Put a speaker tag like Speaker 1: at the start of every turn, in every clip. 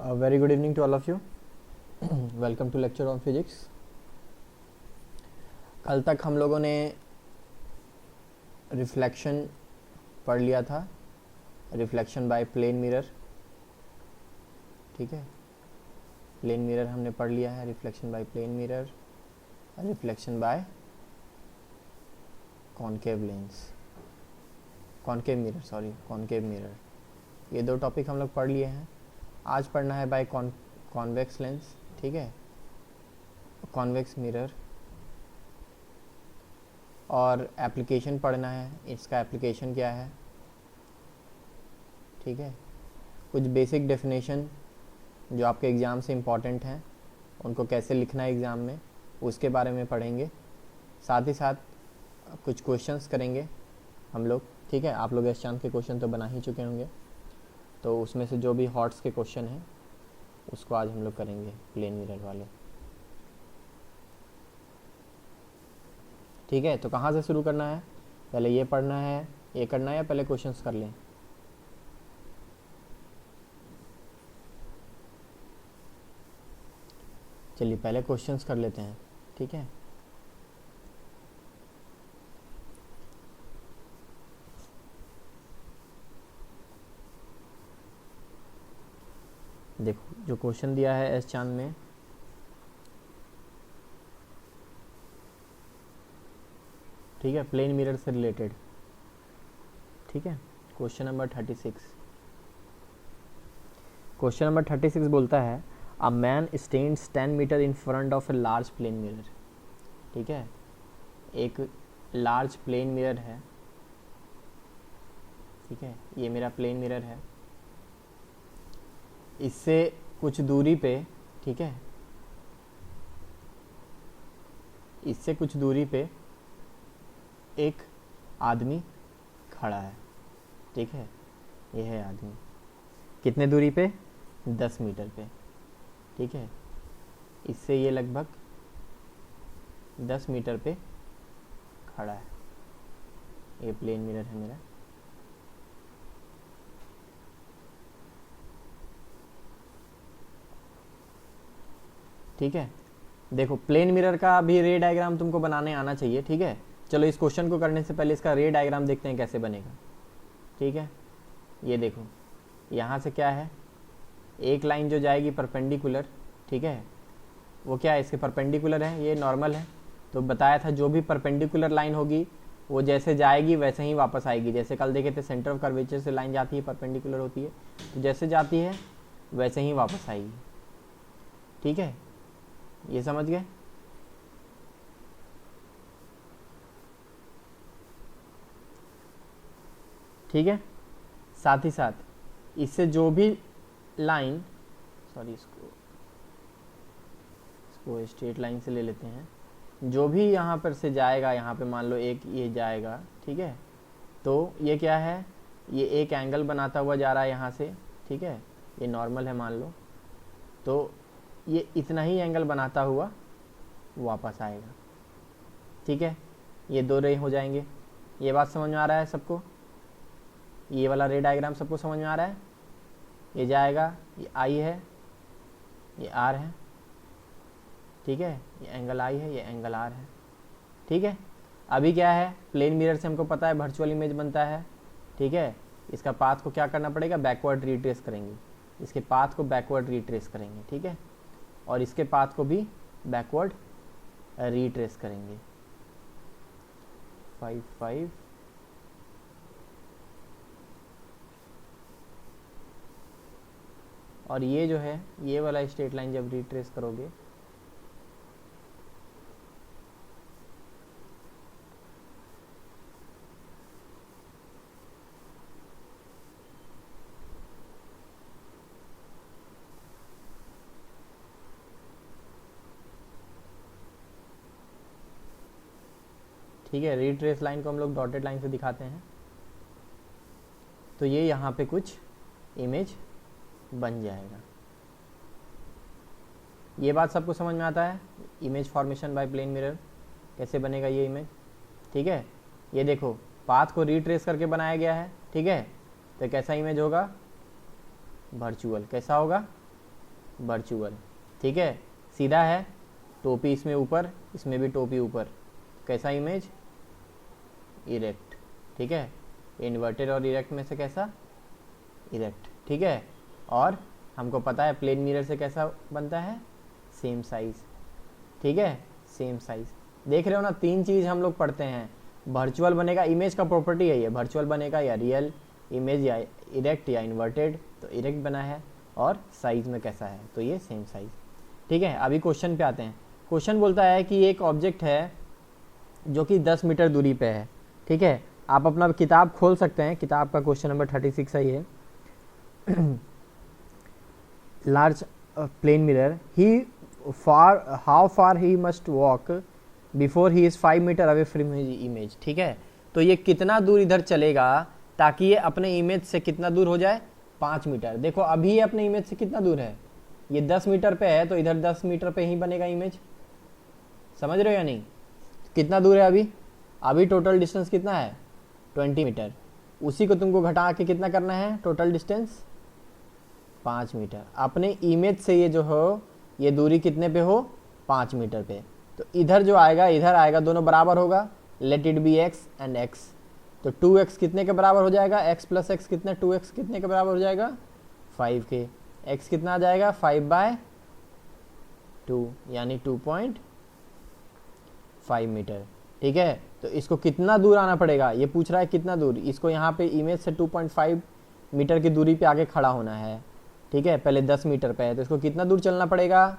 Speaker 1: Very good evening to all of you. Welcome to lecture on physics. कल तक हम लोगों ने रिफ्लेक्शन पढ़ लिया था, रिफ्लेक्शन बाय प्लेन मिरर. ठीक है, प्लेन मिरर हमने पढ़ लिया है. Reflection by plane mirror, reflection by concave lens, concave mirror, sorry concave mirror. ये दो टॉपिक हम लोग पढ़ लिए हैं. आज पढ़ना है बाय कॉन्वेक्स लेंस. ठीक है, कॉन्वेक्स मिरर, और एप्लीकेशन पढ़ना है. इसका एप्लीकेशन क्या है. ठीक है, कुछ बेसिक डेफिनेशन जो आपके एग्ज़ाम से इम्पॉर्टेंट हैं, उनको कैसे लिखना है एग्ज़ाम में, उसके बारे में पढ़ेंगे. साथ ही साथ कुछ क्वेश्चंस करेंगे हम लोग. ठीक है, आप लोग इस चांद के क्वेश्चन तो बना ही चुके होंगे, तो उसमें से जो भी हॉट्स के क्वेश्चन हैं उसको आज हम लोग करेंगे, प्लेन मिरर वाले. ठीक है, तो कहाँ से शुरू करना है, पहले ये पढ़ना है, ये करना है, या पहले क्वेश्चंस कर लें. चलिए पहले क्वेश्चंस कर लेते हैं. ठीक है, देखो जो क्वेश्चन दिया है एस चांद में, ठीक है, प्लेन मिरर से रिलेटेड. ठीक है, क्वेश्चन नंबर 36. क्वेश्चन नंबर 36 बोलता है a man stands 10 metre in front of a large plane mirror. ठीक है, एक लार्ज प्लेन मिरर है. ठीक है, ये मेरा प्लेन मिरर है. इससे कुछ दूरी पे, ठीक है, इससे कुछ दूरी पे एक आदमी खड़ा है. ठीक है, ये है आदमी. कितने दूरी पे, 10 मीटर पे. ठीक है, इससे ये लगभग 10 मीटर पे खड़ा है. ये प्लेन मिरर है मेरा. ठीक है, देखो प्लेन मिरर का भी रे डायग्राम तुमको बनाने आना चाहिए. ठीक है, चलो इस क्वेश्चन को करने से पहले इसका रे डायग्राम देखते हैं कैसे बनेगा. ठीक है, ये देखो यहाँ से क्या है, एक लाइन जो जाएगी परपेंडिकुलर. ठीक है, वो क्या है, इसके परपेंडिकुलर है, ये नॉर्मल है. तो बताया था जो भी परपेंडिकुलर लाइन होगी वो जैसे जाएगी वैसे ही वापस आएगी. जैसे कल देखे थे सेंटर ऑफ कर्वेचर से लाइन जाती है, परपेंडिकुलर होती है, तो जैसे जाती है वैसे ही वापस आएगी. ठीक है, ये समझ गए. ठीक है, साथ ही साथ इससे जो भी लाइन, सॉरी इसको स्ट्रेट लाइन से ले लेते हैं, जो भी यहाँ पर से जाएगा, यहाँ पे मान लो एक ये जाएगा. ठीक है, तो ये क्या है, ये एक एंगल बनाता हुआ जा रहा है यहाँ से. ठीक है, ये नॉर्मल है मान लो, तो ये इतना ही एंगल बनाता हुआ वापस आएगा. ठीक है, ये दो रे हो जाएंगे. ये बात समझ में आ रहा है सबको, ये वाला रे डायग्राम सबको समझ में आ रहा है. ये जाएगा, ये आई है, ये आर है. ठीक है, ये एंगल आई है, ये एंगल आर है. ठीक है, अभी क्या है, प्लेन मिरर से हमको पता है वर्चुअल इमेज बनता है. ठीक है, इसका पाथ को क्या करना पड़ेगा, बैकवर्ड रिट्रेस करेंगे. इसके पाथ को बैकवर्ड रिट्रेस करेंगे. ठीक है, और इसके पाथ को भी बैकवर्ड रिट्रेस करेंगे. 5 5 और ये जो है, ये वाला स्ट्रेट लाइन जब रिट्रेस करोगे, ठीक है, रिट्रेस लाइन को हम लोग डॉटेड लाइन से दिखाते हैं, तो ये यहाँ पे कुछ इमेज बन जाएगा. ये बात सबको समझ में आता है, image formation by plane mirror कैसे बनेगा ये इमेज. ठीक है, ये देखो पाथ को रिट्रेस करके बनाया गया है. ठीक है, तो कैसा इमेज होगा, वर्चुअल. कैसा होगा, वर्चुअल, ठीक है, सीधा है, टोपी इसमें ऊपर, इसमें भी टोपी ऊपर, कैसा इमेज, इरेक्ट, ठीक है, इन्वर्टेड और इरेक्ट में से कैसा, इरेक्ट, ठीक है। और हमको पता है प्लेन मिरर से कैसा बनता है, सेम साइज, ठीक है, सेम साइज। देख रहे हो ना, 3 चीज़ हम लोग पढ़ते हैं, वर्चुअल बनेगा, इमेज का प्रॉपर्टी है ये, वर्चुअल बनेगा या रियल इमेज या इरेक्ट या इन्वर्टेड, तो इरेक्ट बना है, और साइज में कैसा है, तो ये सेम साइज, ठीक है। अभी क्वेश्चन पे आते हैं। क्वेश्चन बोलता है कि एक ऑब्जेक्ट है जो कि 10 मीटर दूरी पे है, ठीक है। आप अपना किताब खोल सकते हैं, किताब का क्वेश्चन नंबर 36 है ये। Large plane mirror, how far he must walk before he is 5 metre away from his image, ठीक है। तो ये कितना दूर इधर चलेगा ताकि ये अपने इमेज से कितना दूर हो जाए, 5 मीटर। देखो अभी ये अपने इमेज से कितना दूर है, ये 10 मीटर पे है, तो इधर 10 मीटर पे ही बनेगा इमेज, समझ रहे हो या नहीं। कितना दूर है अभी टोटल डिस्टेंस कितना है, 20 मीटर। उसी को तुमको घटा के कितना करना है, टोटल डिस्टेंस 5 मीटर। अपने इमेज से ये जो हो, ये दूरी कितने पे हो, 5 मीटर पे। तो इधर जो आएगा इधर आएगा, दोनों बराबर होगा, let it be x and x। तो 2x कितने के बराबर हो जाएगा, x प्लस x कितने, 2x कितने के बराबर हो जाएगा, 5 के। x कितना आ जाएगा, 5/2 यानी 2.5 मीटर, ठीक है। तो इसको कितना दूर आना पड़ेगा, ये पूछ रहा है कितना दूर, इसको यहाँ पे इमेज से 2.5 मीटर की दूरी पे आके खड़ा होना है, ठीक है। पहले 10 मीटर पे है, तो इसको कितना दूर चलना पड़ेगा,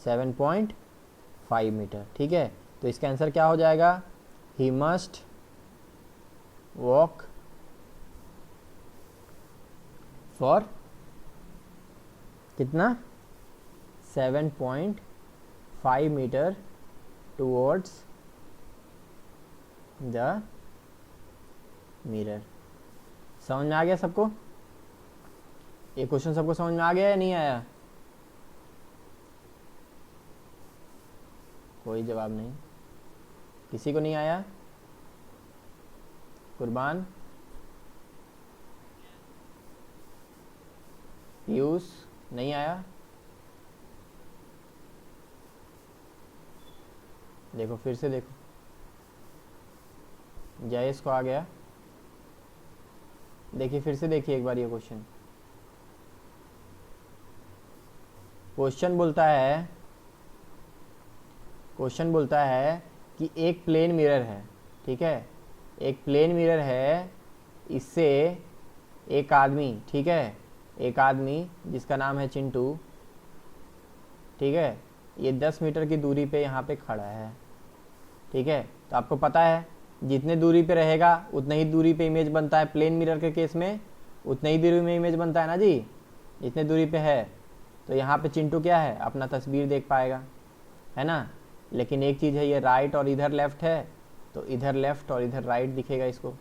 Speaker 1: 7.5 मीटर, ठीक है। तो इसका आंसर क्या हो जाएगा, ही मस्ट वॉक फॉर कितना, 7.5 मीटर टुवर्ड्स द मिरर। समझ में आ गया सबको, ये क्वेश्चन सबको समझ में आ गया या नहीं आया, कोई जवाब नहीं, किसी को नहीं आया, कुर्बान, पीयूष नहीं आया, देखो फिर से देखो, जयेश को आ गया, देखिए फिर से देखिए एक बार ये क्वेश्चन। क्वेश्चन बोलता है कि एक प्लेन मिरर है, ठीक है, एक प्लेन मिरर है, इससे एक आदमी, ठीक है, एक आदमी जिसका नाम है चिंटू, ठीक है, ये 10 मीटर की दूरी पे यहाँ पे खड़ा है, ठीक है। तो आपको पता है जितने दूरी पे रहेगा उतने ही दूरी पे इमेज बनता है, प्लेन मिरर के केस में उतने ही दूरी में इमेज बनता है ना जी, जितने दूरी पे है। तो यहाँ पे चिंटू क्या है, अपना तस्वीर देख पाएगा, है ना। लेकिन एक चीज़ है, ये राइट और इधर लेफ्ट है, तो इधर लेफ्ट और इधर राइट दिखेगा इसको,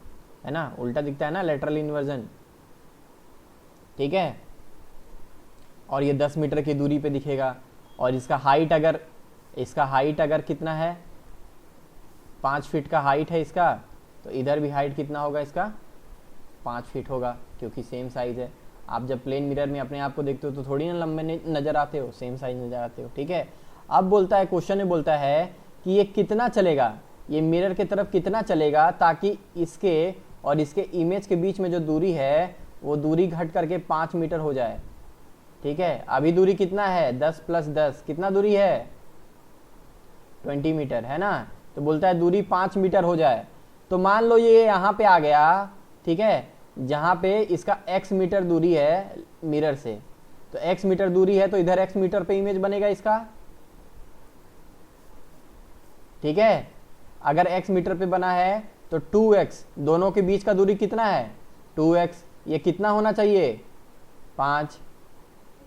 Speaker 1: है ना, उल्टा दिखता है ना, लेटरल इन्वर्जन, ठीक है। और ये 10 मीटर की दूरी पे दिखेगा, और इसका हाइट अगर कितना है, 5 फीट का हाइट है इसका, तो इधर भी हाइट कितना होगा इसका, 5 फीट होगा, क्योंकि सेम साइज है। आप जब प्लेन मिरर में अपने आप को देखते हो तो थोड़ी ना लंबे नजर आते हो, सेम साइज नजर आते हो, ठीक है। अब बोलता है, क्वेश्चन में बोलता है कि ये कितना चलेगा, ये मिरर की तरफ कितना चलेगा ताकि इसके और इसके इमेज के बीच में जो दूरी है वो दूरी घट करके 5 मीटर हो जाए, ठीक है। अभी दूरी कितना है, 10 + 10 कितना दूरी है, 20 मीटर, है ना। तो बोलता है दूरी 5 मीटर हो जाए। तो मान लो ये यहाँ पे आ गया, ठीक है, जहाँ पे इसका x मीटर दूरी है मिरर से, तो x मीटर दूरी है, तो इधर x मीटर पे इमेज बनेगा इसका, ठीक है। अगर x मीटर पे बना है तो 2x, दोनों के बीच का दूरी कितना है, 2x, ये कितना होना चाहिए, 5,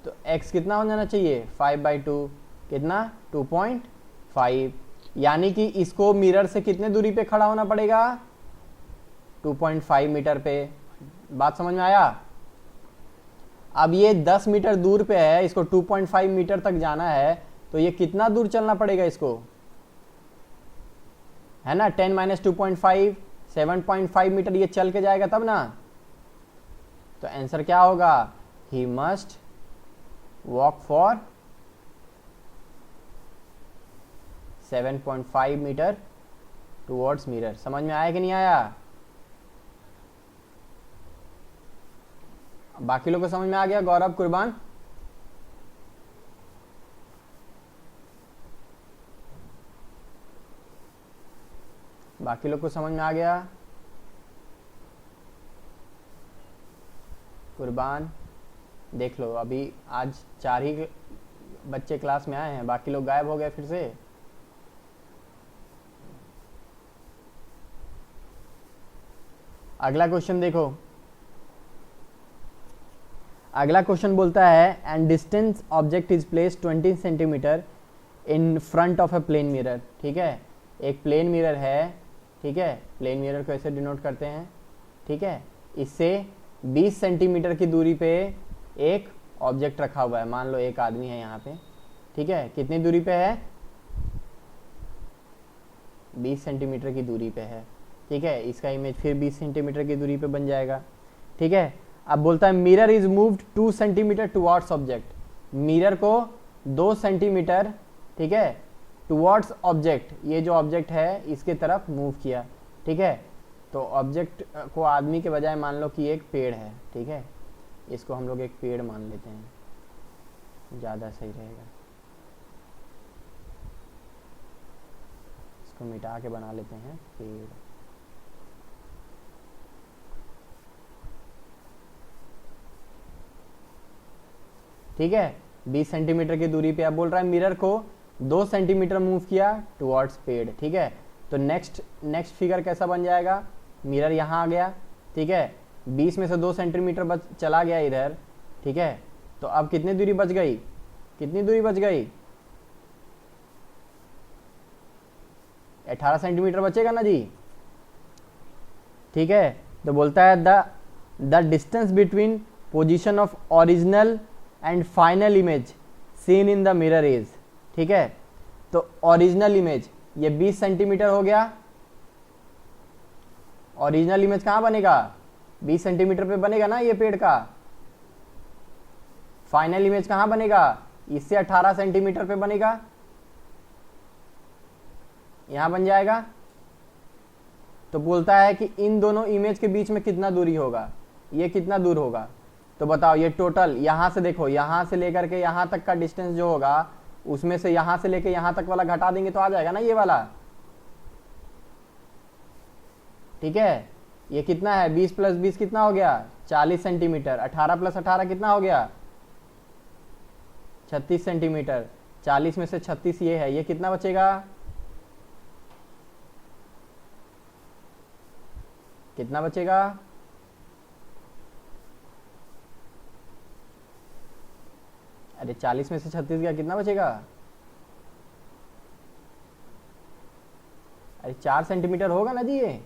Speaker 1: तो x कितना हो जाना चाहिए, 5/2, कितना, 2.5, यानी कि इसको मिरर से कितने दूरी पे खड़ा होना पड़ेगा, 2.5 मीटर पे। बात समझ में आया। अब ये 10 मीटर दूर पे है, इसको 2.5 मीटर तक जाना है, तो ये कितना दूर चलना पड़ेगा इसको, है ना, 10 - 2.5 7.5 मीटर ये चल के जाएगा तब ना। तो आंसर क्या होगा, he must walk for 7.5 metre towards mirror. समझ में आया कि नहीं आया? बाकी लोग को समझ में आ गया? गौरव, कुर्बान, बाकी लोग को समझ में आ गया? कुर्बान, देख लो अभी आज 4 ही बच्चे क्लास में आए हैं, बाकी लोग गायब हो गए फिर से। अगला क्वेश्चन देखो, अगला क्वेश्चन बोलता है and distance object is place 20 centimetre in front of a plane mirror. ठीक है, एक प्लेन मिरर है, ठीक है, प्लेन मिरर को ऐसे डिनोट करते हैं, ठीक है, इससे 20 सेंटीमीटर की दूरी पे एक ऑब्जेक्ट रखा हुआ है, मान लो एक आदमी है यहाँ पे, ठीक है, कितनी दूरी पे है? 20 सेंटीमीटर की दूरी पे है, ठीक है, इसका इमेज फिर 20 सेंटीमीटर की दूरी पे बन जाएगा, ठीक है। अब बोलता है mirror is moved 2 centimetre towards object, mirror को 2 सेंटीमीटर, ठीक है, टुवर्ड्स ऑब्जेक्ट, ये जो ऑब्जेक्ट है इसके तरफ मूव किया, ठीक है। तो ऑब्जेक्ट को आदमी के बजाय मान लो कि एक पेड़ है, ठीक है, इसको हम लोग एक पेड़ मान लेते हैं, ज़्यादा सही रहेगा, इसको मिटा के बना लेते हैं पेड़। ठीक है, 20 सेंटीमीटर की दूरी पे अब बोल रहा है मिरर को 2 सेंटीमीटर मूव किया टुवर्ड्स पेड़, ठीक है। तो नेक्स्ट फिगर कैसा बन जाएगा? मिरर यहाँ आ गया, ठीक है, 20 में से 2 सेंटीमीटर चला गया इधर, ठीक है, तो अब कितनी दूरी बच गई? कितनी दूरी बच गई? 18 सेंटीमीटर बचेगा ना जी, ठीक है। तो बोलता है the distance between position of original and final image seen in the mirror is, ठीक है। तो ओरिजिनल इमेज ये 20 सेंटीमीटर हो गया, ओरिजिनल इमेज कहां बनेगा? 20 सेंटीमीटर पे बनेगा ना ये पेड़ का। फाइनल इमेज कहां बनेगा? इससे 18 सेंटीमीटर पे बनेगा, यहां बन जाएगा। तो बोलता है कि इन दोनों इमेज के बीच में कितना दूरी होगा, ये कितना दूर होगा? तो बताओ, ये टोटल यहां से देखो, यहां से लेकर के यहां तक का डिस्टेंस जो होगा उसमें से यहां से लेकर यहां तक वाला घटा देंगे तो आ जाएगा ना ये वाला, ठीक है। ये कितना है? 20 + 20 कितना हो गया? 40 सेंटीमीटर। 18 + 18 कितना हो गया? 36 सेंटीमीटर। 40 में से 36 ये है, ये कितना बचेगा? कितना बचेगा? अरे 40 में से 36 गया, कितना बचेगा? अरे 4 सेंटीमीटर होगा ना जी, ये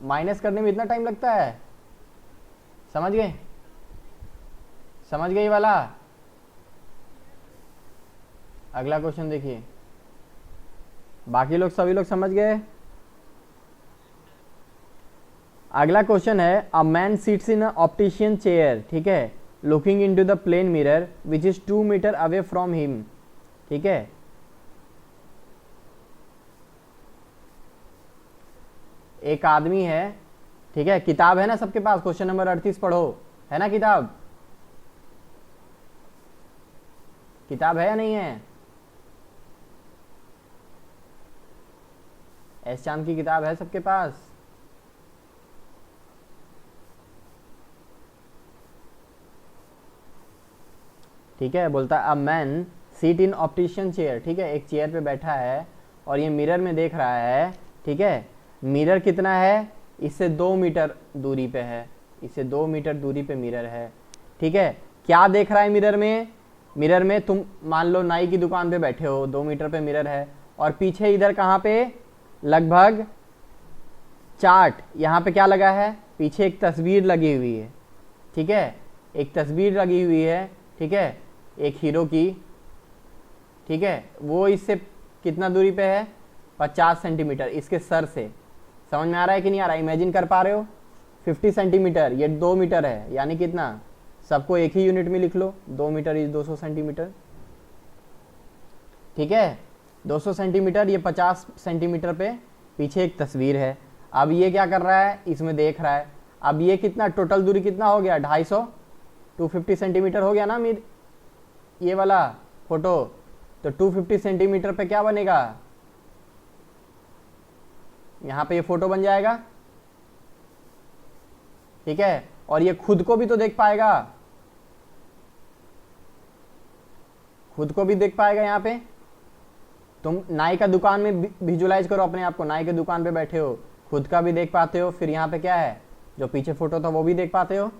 Speaker 1: माइनस करने में इतना टाइम लगता है, समझ गए? समझ गए वाला? अगला क्वेश्चन देखिए, बाकी लोग सभी लोग समझ गए? अगला क्वेश्चन है a man sits in a optician chair, ठीक है, looking into the plane mirror which is 2 metre away from him, ठीक है। एक आदमी है, ठीक है, किताब है ना सबके पास? क्वेश्चन नंबर 38 पढ़ो, है ना किताब? किताब है या नहीं है? एस चांद की किताब है सबके पास? ठीक है, बोलता है a man seat in optician chair, ठीक है, एक चेयर पे बैठा है और ये मिरर में देख रहा है, ठीक है। मिरर कितना है? इससे 2 मीटर दूरी पे है, इससे 2 मीटर दूरी पे मिरर है, ठीक है। क्या देख रहा है मिरर में? मिरर में तुम मान लो नाई की दुकान पे बैठे हो, 2 मीटर पे मिरर है, और पीछे इधर कहाँ पे लगभग चार्ट, यहाँ पे क्या लगा है? पीछे एक तस्वीर लगी हुई है, ठीक है, एक तस्वीर लगी हुई है, ठीक है, एक हीरो की, ठीक है। वो इससे कितना दूरी पे है? 50 सेंटीमीटर इसके सर से। समझ में आ रहा है कि नहीं आ रहा है? इमेजिन कर पा रहे हो? 50 सेंटीमीटर, ये 2 मीटर है, यानी कितना? सबको एक ही यूनिट में लिख लो, 2 मीटर इज 200 सेंटीमीटर। ठीक है, 200 सेंटीमीटर, ये 50 सेंटीमीटर पे पीछे एक तस्वीर है। अब ये क्या कर रहा है, इसमें देख रहा है। अब ये कितना टोटल दूरी कितना हो गया, 250, 250 सेंटीमीटर हो गया ना मीर, ये वाला फोटो। तो 250 सेंटीमीटर पे क्या बनेगा, यहां पे ये फोटो बन जाएगा। ठीक है, और ये खुद को भी तो देख पाएगा, खुद को भी देख पाएगा। यहां पे तुम नाई का दुकान में विजुलाइज करो अपने आप को, नाई के दुकान पे बैठे हो, खुद का भी देख पाते हो, फिर यहाँ पे क्या है, जो पीछे फोटो था वो भी देख पाते हो।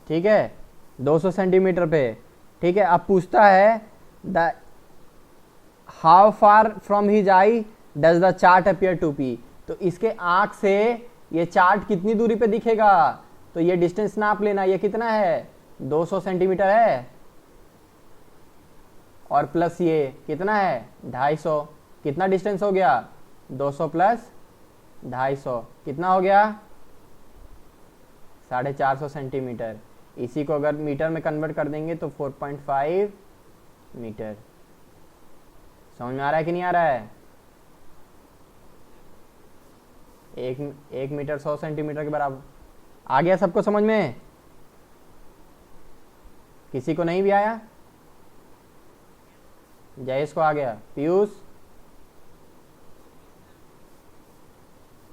Speaker 1: ठीक है, 200 सेंटीमीटर पे। ठीक है, अब पूछता है the how far from his eye does the chart appear to be. तो इसके आंख से ये चार्ट कितनी दूरी पे दिखेगा, तो ये डिस्टेंस नाप लेना, ये कितना है, 200 सेंटीमीटर है, और प्लस ये कितना है, 250। कितना डिस्टेंस हो गया, 200 प्लस 250 कितना हो गया, 450 सेंटीमीटर। इसी को अगर मीटर में कन्वर्ट कर देंगे तो 4.5 मीटर। समझ में आ रहा है कि नहीं आ रहा है, एक मीटर 100 सेंटीमीटर के बराबर। आ गया सबको समझ में, किसी को नहीं भी आया, जयेश को आ गया, पीयूष,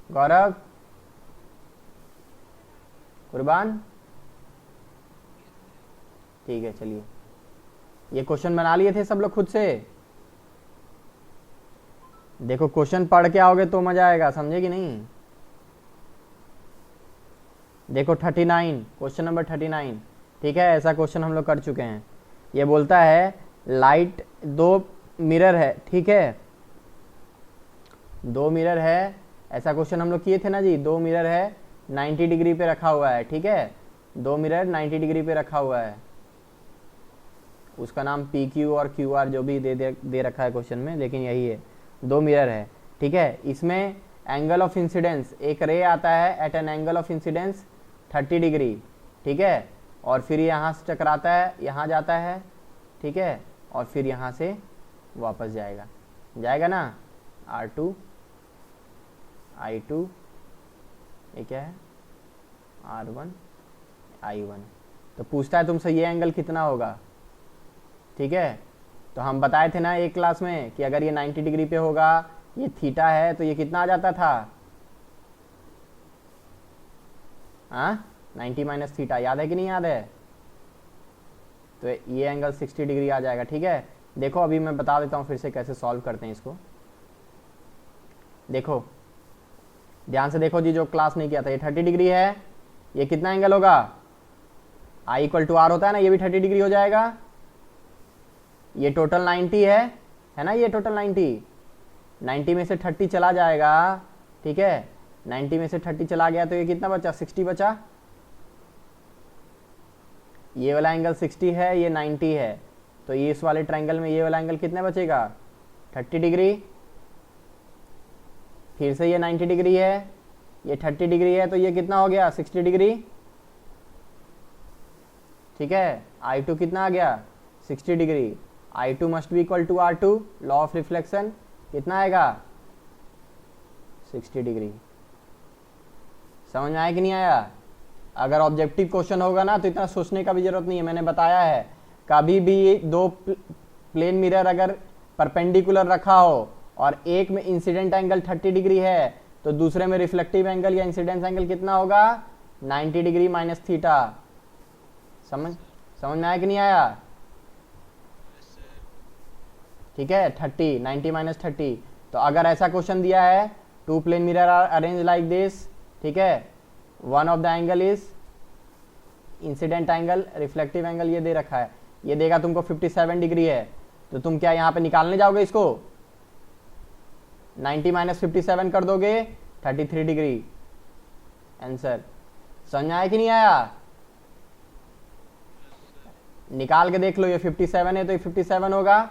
Speaker 1: गौरव, कुर्बान, ठीक है। चलिए, ये क्वेश्चन बना लिए थे सब लोग खुद से। देखो क्वेश्चन पढ़ के आओगे तो मजा आएगा, समझे कि नहीं। देखो 39, क्वेश्चन नंबर 39। ठीक है, ऐसा क्वेश्चन हम लोग कर चुके हैं। ये बोलता है लाइट, 2 मिरर है। ठीक है, 2 मिरर है, ऐसा क्वेश्चन हम लोग किए थे ना जी। 2 मिरर है, 90 डिग्री पे रखा हुआ है। ठीक है, 2 मिरर 90 डिग्री पे रखा हुआ है, उसका नाम पी क्यू और क्यू आर जो भी दे रखा है क्वेश्चन में, लेकिन यही है, 2 मिरर है। ठीक है, इसमें एंगल ऑफ इंसिडेंस, एक रे आता है at an angle of incidence 30 degree. ठीक है, और फिर यहाँ से टकराता है, यहाँ जाता है। ठीक है, और फिर यहाँ से वापस जाएगा ना, R2 I2, ये क्या है, R1 I1। तो पूछता है तुमसे ये एंगल कितना होगा। ठीक है, तो हम बताए थे ना एक क्लास में कि अगर ये 90 डिग्री पे होगा, ये थीटा है, तो ये कितना आ जाता था, 90 माइनस थीटा, याद है कि नहीं याद है। तो ये एंगल 60 डिग्री आ जाएगा। ठीक है, देखो अभी मैं बता देता हूँ फिर से कैसे सॉल्व करते हैं इसको। देखो ध्यान से देखो जी, जो क्लास नहीं किया था, ये 30 डिग्री है, ये कितना एंगल होगा, I इक्वल टू R होता है ना, ये भी 30 डिग्री हो जाएगा। ये टोटल 90 है ना, ये टोटल 90 में से 30 चला जाएगा। ठीक है, 90 में से 30 चला गया तो ये कितना बचा, 60 बचा। ये वाला एंगल 60 है, ये 90 है, तो ये इस वाले ट्रायंगल में ये वाला एंगल कितना बचेगा, 30 डिग्री। फिर से ये 90 डिग्री है, ये 30 डिग्री है, तो ये कितना हो गया, 60 डिग्री। ठीक है, I2 कितना आ गया, 60 degree. I2 must be equal to R2, law of reflection, कितना आएगा, 60 डिग्री। समझ में आया कि नहीं आया। अगर ऑब्जेक्टिव क्वेश्चन होगा ना तो इतना सोचने का भी जरूरत नहीं है, मैंने बताया है। कभी भी 2 प्लेन मिरर अगर परपेंडिकुलर रखा हो और एक में इंसिडेंट एंगल 30 डिग्री है, तो दूसरे में रिफ्लेक्टिव एंगल या इंसिडेंस एंगल कितना होगा, 90 डिग्री माइनस थीटा। समझ में आया कि नहीं आया। ठीक है, 30, 90 माइनस 30। तो अगर ऐसा क्वेश्चन दिया है, 2 plane mirror are arrange like this. ठीक है, one of the angle is incident angle, reflective angle ये दे रखा है, ये देगा तुमको 57 डिग्री है, तो तुम क्या यहाँ पे निकालने जाओगे इसको, 90 माइनस 57 कर दोगे, 33 डिग्री आंसर। समझ में आया कि नहीं आया। निकाल के देख लो, ये 57 है तो ये 57 होगा।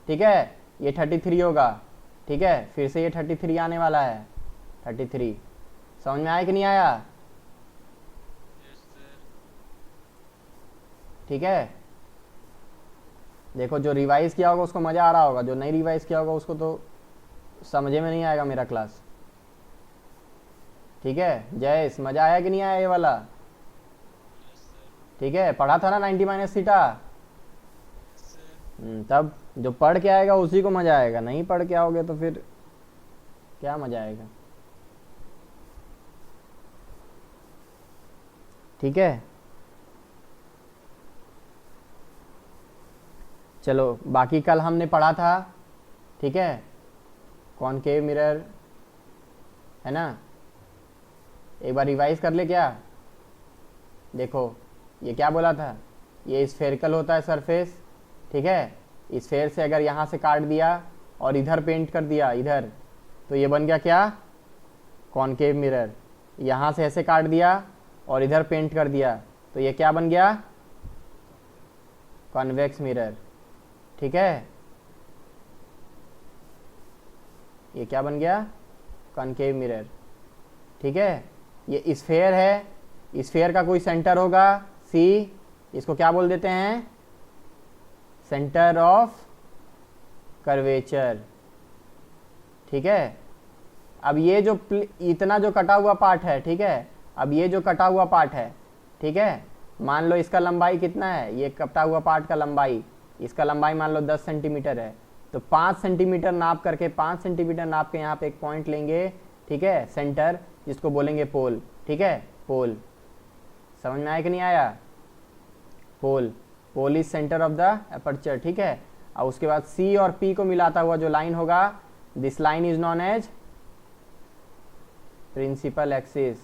Speaker 1: ठीक है, ये 33 होगा। ठीक है, फिर से ये 33 आने वाला है, 33। समझ में आया कि नहीं आया। ठीक है। देखो जो रिवाइज किया होगा उसको मजा आ रहा होगा, जो नहीं रिवाइज किया होगा उसको तो समझे में नहीं आएगा मेरा क्लास। ठीक है जयेश, मजा आया कि नहीं आया ये वाला? ठीक है, पढ़ा था ना 90 माइनस थीटा। तब जो पढ़ के आएगा उसी को मजा आएगा, नहीं पढ़ के आओगे तो फिर क्या मजा आएगा। ठीक है चलो, बाकी कल हमने पढ़ा था, ठीक है, कॉनकेव मिरर, है ना। एक बार रिवाइज कर ले क्या। देखो ये क्या बोला था, ये स्फेरिकल होता है सरफेस, ठीक है। स्फेयर से अगर यहाँ से काट दिया और इधर पेंट कर दिया इधर, तो ये बन गया क्या, कॉनकेव मिरर। यहाँ से ऐसे काट दिया और इधर पेंट कर दिया तो ये क्या बन गया, कॉन्वेक्स मिरर। ठीक है, ये क्या बन गया, कॉनकेव मिरर। ठीक है, ये स्फेयर है, स्फेयर का कोई सेंटर होगा सी, इसको क्या बोल देते हैं, सेंटर ऑफ कर्वेचर। ठीक है, अब ये जो इतना जो कटा हुआ पार्ट है, ठीक है, अब ये जो कटा हुआ पार्ट है, ठीक है, मान लो इसका लंबाई कितना है, ये कटा हुआ पार्ट का लंबाई, इसका लंबाई मान लो 10 सेंटीमीटर है, तो 5 सेंटीमीटर नाप करके 5 सेंटीमीटर नाप के यहाँ पे एक पॉइंट लेंगे, ठीक है, सेंटर, जिसको बोलेंगे पोल। ठीक है, पोल, समझ में आया कि नहीं आया, pole, pole is centre of the aperture. ठीक है, और उसके बाद सी और पी को मिलाता हुआ जो लाइन होगा, this line is known as principal axis.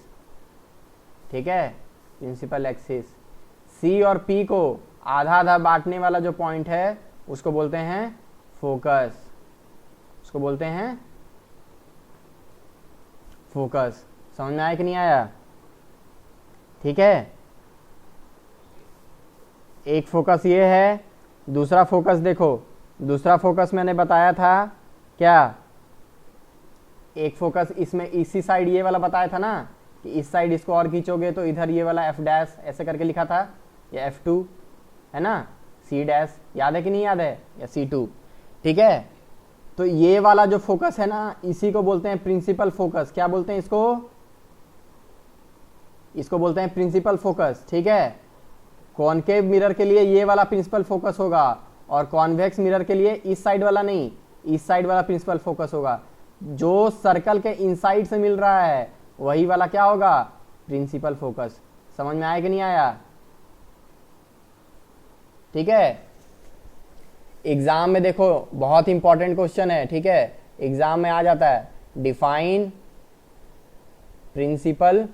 Speaker 1: ठीक है, प्रिंसिपल एक्सिस। सी और पी को आधा आधा बांटने वाला जो पॉइंट है उसको बोलते हैं फोकस, उसको बोलते हैं फोकस। समझ में आया कि नहीं आया। ठीक है, एक फोकस ये है, दूसरा फोकस देखो, दूसरा फोकस मैंने बताया था क्या, एक फोकस इसमें इसी साइड ये वाला बताया था ना, कि इस साइड इसको और खींचोगे तो इधर ये वाला एफ डैश ऐसे करके लिखा था, या F2 है ना, सी डैश, याद है कि नहीं याद है, या C2। ठीक है, तो ये वाला जो फोकस है ना, इसी को बोलते हैं प्रिंसिपल फोकस। क्या बोलते हैं इसको, इसको बोलते हैं प्रिंसिपल फोकस। ठीक है, कॉनकेव मिरर के लिए ये वाला प्रिंसिपल फोकस होगा, और कॉन्वेक्स मिरर के लिए इस साइड वाला नहीं, इस साइड वाला प्रिंसिपल फोकस होगा। जो सर्कल के इनसाइड से मिल रहा है वही वाला क्या होगा, प्रिंसिपल फोकस। समझ में आया कि नहीं आया। ठीक है, एग्जाम में देखो बहुत इंपॉर्टेंट क्वेश्चन है। ठीक है, एग्जाम में आ जाता है, डिफाइन प्रिंसिपल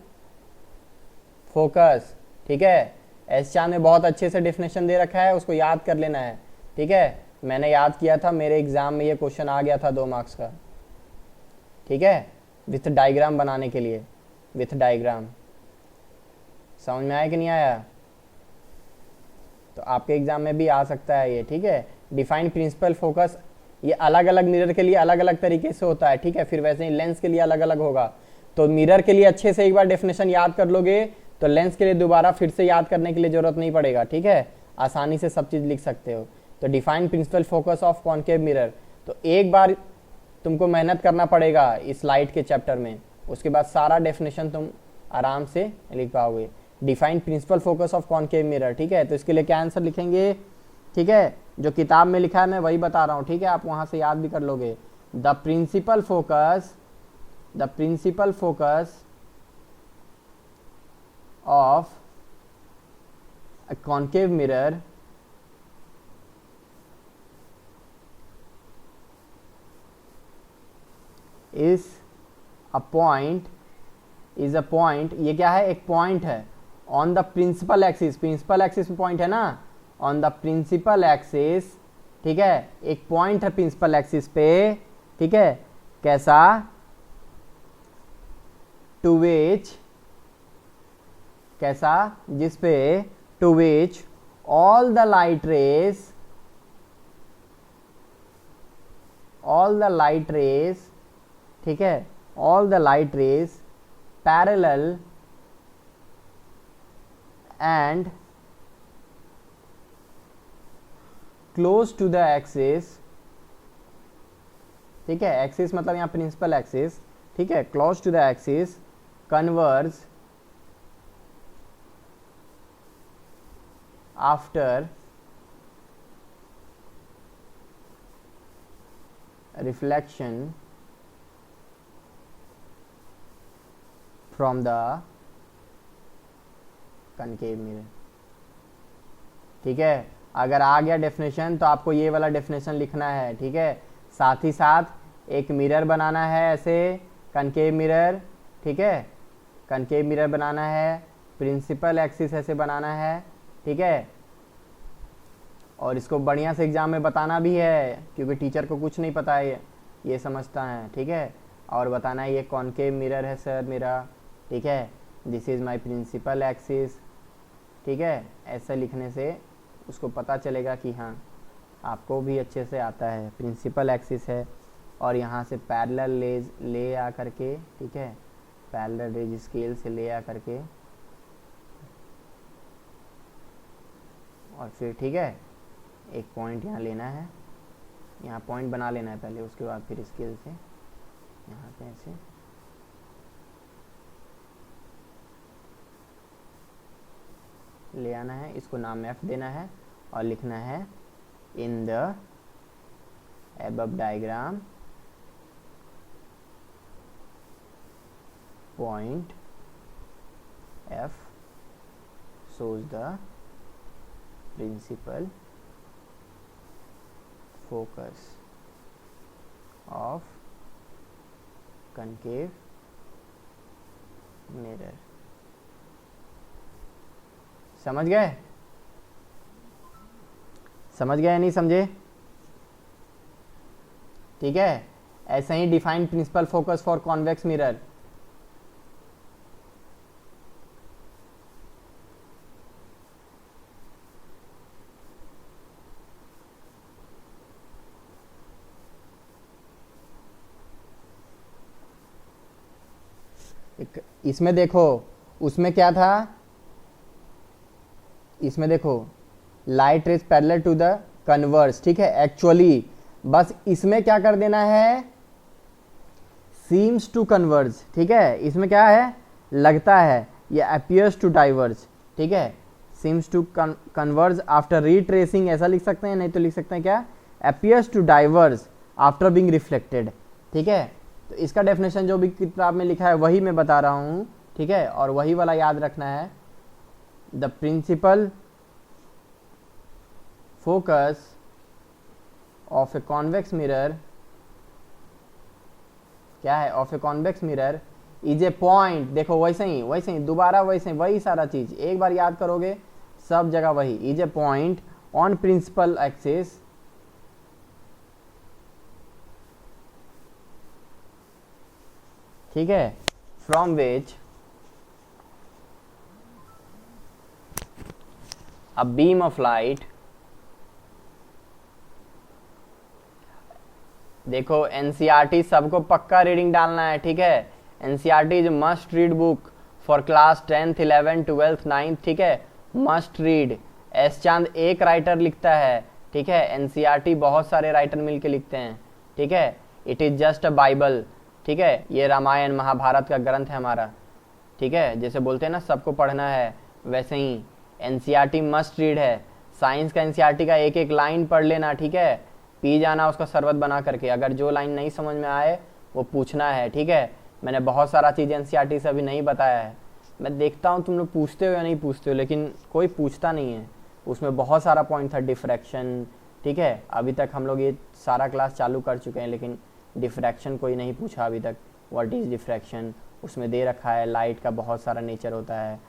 Speaker 1: फोकस। ठीक है, एस4 में बहुत अच्छे से डेफिनेशन दे रखा है, उसको याद कर लेना है। ठीक है, मैंने याद किया था, मेरे एग्जाम में ये क्वेश्चन आ गया था 2 मार्क्स का। ठीक है, विथ डायग्राम बनाने के लिए, विथ डायग्राम। समझ में आया कि नहीं आया। तो आपके एग्जाम में भी आ सकता है ये। ठीक है, डिफाइन प्रिंसिपल फोकस, ये अलग अलग मिरर के लिए अलग अलग तरीके से होता है। ठीक है, फिर वैसे ही लेंस के लिए अलग अलग होगा। तो मिरर के लिए अच्छे से एक बार डेफिनेशन याद कर लोगे तो लेंस के लिए दोबारा फिर से याद करने के लिए जरूरत नहीं पड़ेगा। ठीक है, आसानी से सब चीज लिख सकते हो। तो define principal focus of concave mirror, तो एक बार तुमको मेहनत करना पड़ेगा इस लाइट के चैप्टर में, उसके बाद सारा डेफिनेशन तुम आराम से लिख पाओगे। Define principal focus of concave mirror. ठीक है, तो इसके लिए क्या आंसर लिखेंगे, ठीक है, जो किताब में लिखा है मैं वही बता रहा हूँ। ठीक है, आप वहां से याद भी कर लोगे। The principal focus, the principal focus of a concave mirror is a point, is a point, ये क्या है, एक पॉइंट है on the principal axis, principal axis में पॉइंट है ना, ऑन द प्रिंसिपल एक्सिस। ठीक है, एक पॉइंट है प्रिंसिपल एक्सिस पे। ठीक है, कैसा, टू विच, कैसा, जिस पे, to which all the light rays, all the light rays, ठीक है, all the light rays parallel and close to the axis, ठीक है, एक्सिस मतलब यहाँ प्रिंसिपल एक्सिस, ठीक है, close to the axis converge after reflection from the concave mirror. ठीक है, अगर आ गया डेफिनेशन तो आपको ये वाला डेफिनेशन लिखना है, ठीक है। साथ ही साथ एक मिरर बनाना है ऐसे, कनकेव मिरर, ठीक है, कनकेव मिरर बनाना है, प्रिंसिपल एक्सिस ऐसे बनाना है, ठीक है। और इसको बढ़िया से एग्जाम में बताना भी है, क्योंकि टीचर को कुछ नहीं पता है, ये समझता है, ठीक है। और बताना है ये कॉनकेव मिरर है सर मेरा, ठीक है, this is my principal axis, ठीक है। ऐसा लिखने से उसको पता चलेगा कि हाँ आपको भी अच्छे से आता है, प्रिंसिपल एक्सिस है। और यहाँ से पैरेलल ले आ करके, ठीक है, पैरेलल रेज स्केल से ले आ करके, और फिर ठीक है एक पॉइंट यहाँ लेना है, यहाँ पॉइंट बना लेना है पहले, उसके बाद फिर स्केल से यहाँ पे ऐसे ले आना है, इसको नाम F देना है और लिखना है in the above diagram point F shows the principal focus of concave mirror। समझ गए? समझ गए नहीं समझे? ठीक है, ऐसे ही define principal focus for convex mirror. इसमें देखो, उसमें क्या था, इसमें देखो light rays parallel to the converse, ठीक है, एक्चुअली बस इसमें क्या कर देना है, सीम्स टू कन्वर्ज, ठीक है। इसमें क्या है, लगता है, ये अपीयर्स टू डाइवर्ज, ठीक है, seems to converge after retracing, ऐसा लिख सकते हैं, नहीं तो लिख सकते हैं क्या, appears to diverge after being reflected, ठीक है। तो इसका डेफिनेशन जो भी किताब में लिखा है वही मैं बता रहा हूँ, ठीक है, और वही वाला याद रखना है। The principal focus of a convex mirror, क्या है, of a convex mirror is a point, देखो वैसे ही दोबारा वैसे वही सारा चीज एक बार याद करोगे, सब जगह वही, is a point on principal axis ठीक है, from which a beam of light, देखो एनसीईआरटी सबको पक्का रीडिंग डालना है, ठीक है। NCERT is must read book for class 10th 11th 12th 9th, ठीक है, मस्ट रीड। एस चांद एक राइटर लिखता है, ठीक है, एनसीईआरटी बहुत सारे राइटर मिलके लिखते हैं, ठीक है। It is just a Bible, ठीक है, ये रामायण महाभारत का ग्रंथ है हमारा, ठीक है। जैसे बोलते हैं ना सबको पढ़ना है, वैसे ही एनसीईआरटी मस्ट रीड है। साइंस का एनसीईआरटी का एक एक लाइन पढ़ लेना, ठीक है, पी जाना उसका शरबत बना करके, अगर जो लाइन नहीं समझ में आए वो पूछना है, ठीक है। मैंने बहुत सारा चीज़ एनसीईआरटी से अभी नहीं बताया है, मैं देखता हूँ तुम लोग पूछते हो या नहीं पूछते हो, लेकिन कोई पूछता नहीं है। उसमें बहुत सारा पॉइंट था, डिफ्रैक्शन, ठीक है, अभी तक हम लोग ये सारा क्लास चालू कर चुके हैं, लेकिन डिफ्रैक्शन कोई नहीं पूछा अभी तक। व्हाट इज़ डिफ्रैक्शन, उसमें दे रखा है लाइट का बहुत सारा नेचर होता है,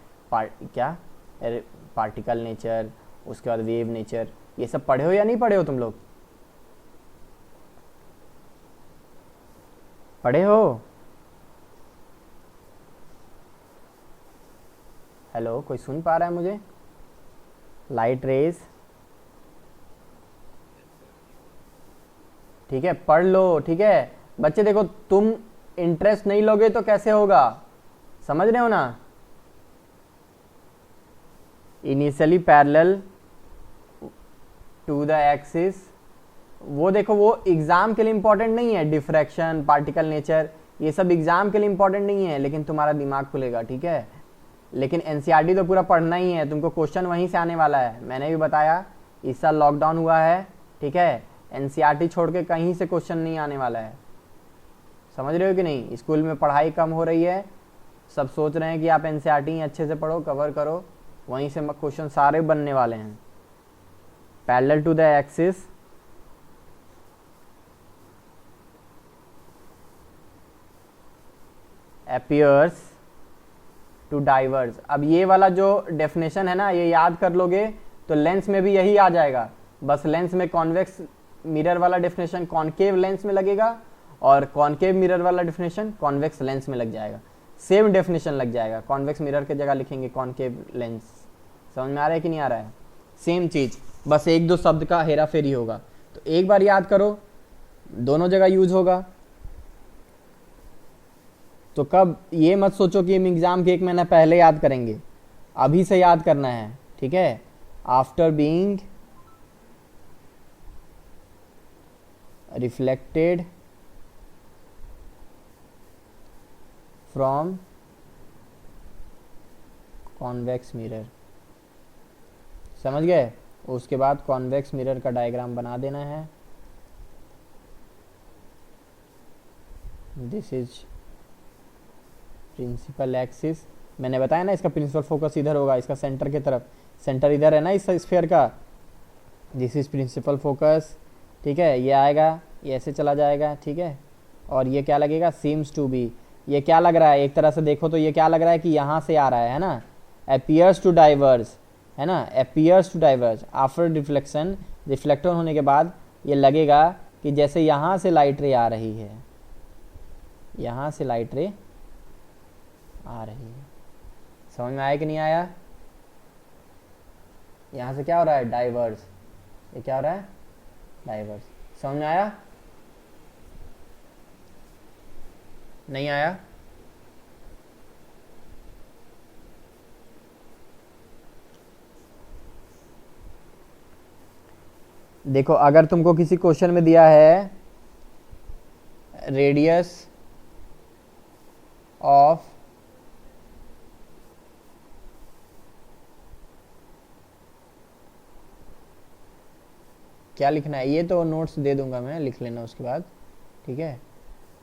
Speaker 1: पार्टिकल नेचर, उसके बाद वेव नेचर, ये सब पढ़े हो या नहीं पढ़े हो तुम लोग? पढ़े हो? हेलो, कोई सुन पा रहा है मुझे? लाइट रेज, ठीक है, पढ़ लो, ठीक है बच्चे। देखो तुम इंटरेस्ट नहीं लोगे तो कैसे होगा, समझ रहे हो ना। Initially parallel to the axis, वो देखो वो एग्जाम के लिए इंपॉर्टेंट नहीं है, डिफ्रैक्शन, पार्टिकल नेचर, ये सब एग्जाम के लिए इंपॉर्टेंट नहीं है, लेकिन तुम्हारा दिमाग खुलेगा, ठीक है। लेकिन एनसीईआरटी तो पूरा पढ़ना ही है, तुमको क्वेश्चन वहीं से आने वाला है। मैंने भी बताया इस साल लॉकडाउन हुआ है, ठीक है, एनसीईआरटी छोड़ के कहीं से क्वेश्चन नहीं आने वाला है, समझ रहे हो कि नहीं। स्कूल में पढ़ाई कम हो रही है, सब सोच रहे हैं कि आप एनसीईआरटी अच्छे से पढ़ो, कवर करो, वहीं से क्वेश्चन सारे बनने वाले हैं। Parallel to the axis, appears to diverge। अब ये वाला जो डेफिनेशन है ना, ये याद कर लोगे तो लेंस में भी यही आ जाएगा। बस लेंस में कॉन्वेक्स मिरर वाला डेफिनेशन कॉनकेव लेंस में लगेगा और कॉनकेव मिरर वाला डेफिनेशन कॉन्वेक्स लेंस में लग जाएगा, सेम डेफिनेशन लग जाएगा। कॉन्वेक्स मिरर की जगह लिखेंगे कॉनकेव लेंस। समझ में आ रहा है कि नहीं आ रहा है? सेम चीज, बस एक दो शब्द का हेरा फेरी होगा। तो एक बार याद करो, दोनों जगह यूज होगा। तो कब ये मत सोचो कि हम एग्जाम के एक महीना पहले याद करेंगे, अभी से याद करना है, ठीक है। After being reflected from convex mirror, समझ गए। उसके बाद कॉन्वेक्स मिरर का डायग्राम बना देना है। This is principal axis. मैंने बताया ना इसका प्रिंसिपल फोकस इधर होगा, इसका सेंटर की तरफ, सेंटर इधर है ना इस स्फीयर का। दिस इज प्रिंसिपल फोकस, ठीक है। ये आएगा, ये ऐसे चला जाएगा, ठीक है। और ये क्या लगेगा? Seems to be. ये क्या लग रहा है? एक तरह से देखो तो ये क्या लग रहा है कि यहाँ से आ रहा है ना, अपीयर्स टू डाइवर्ज, है ना, appears to diverge after reflection. Reflector होने के बाद ये लगेगा कि जैसे यहाँ से लाइट रे आ रही है, यहाँ से लाइट रे आ रही है। समझ में आया कि नहीं आया? यहाँ से क्या हो रहा है? डाइवर्स। ये क्या हो रहा है? डाइवर्स। समझ में आया? नहीं आया? देखो अगर तुमको किसी क्वेश्चन में दिया है रेडियस ऑफ क्या लिखना है, ये तो नोट्स दे दूंगा मैं, लिख लेना उसके बाद, ठीक है।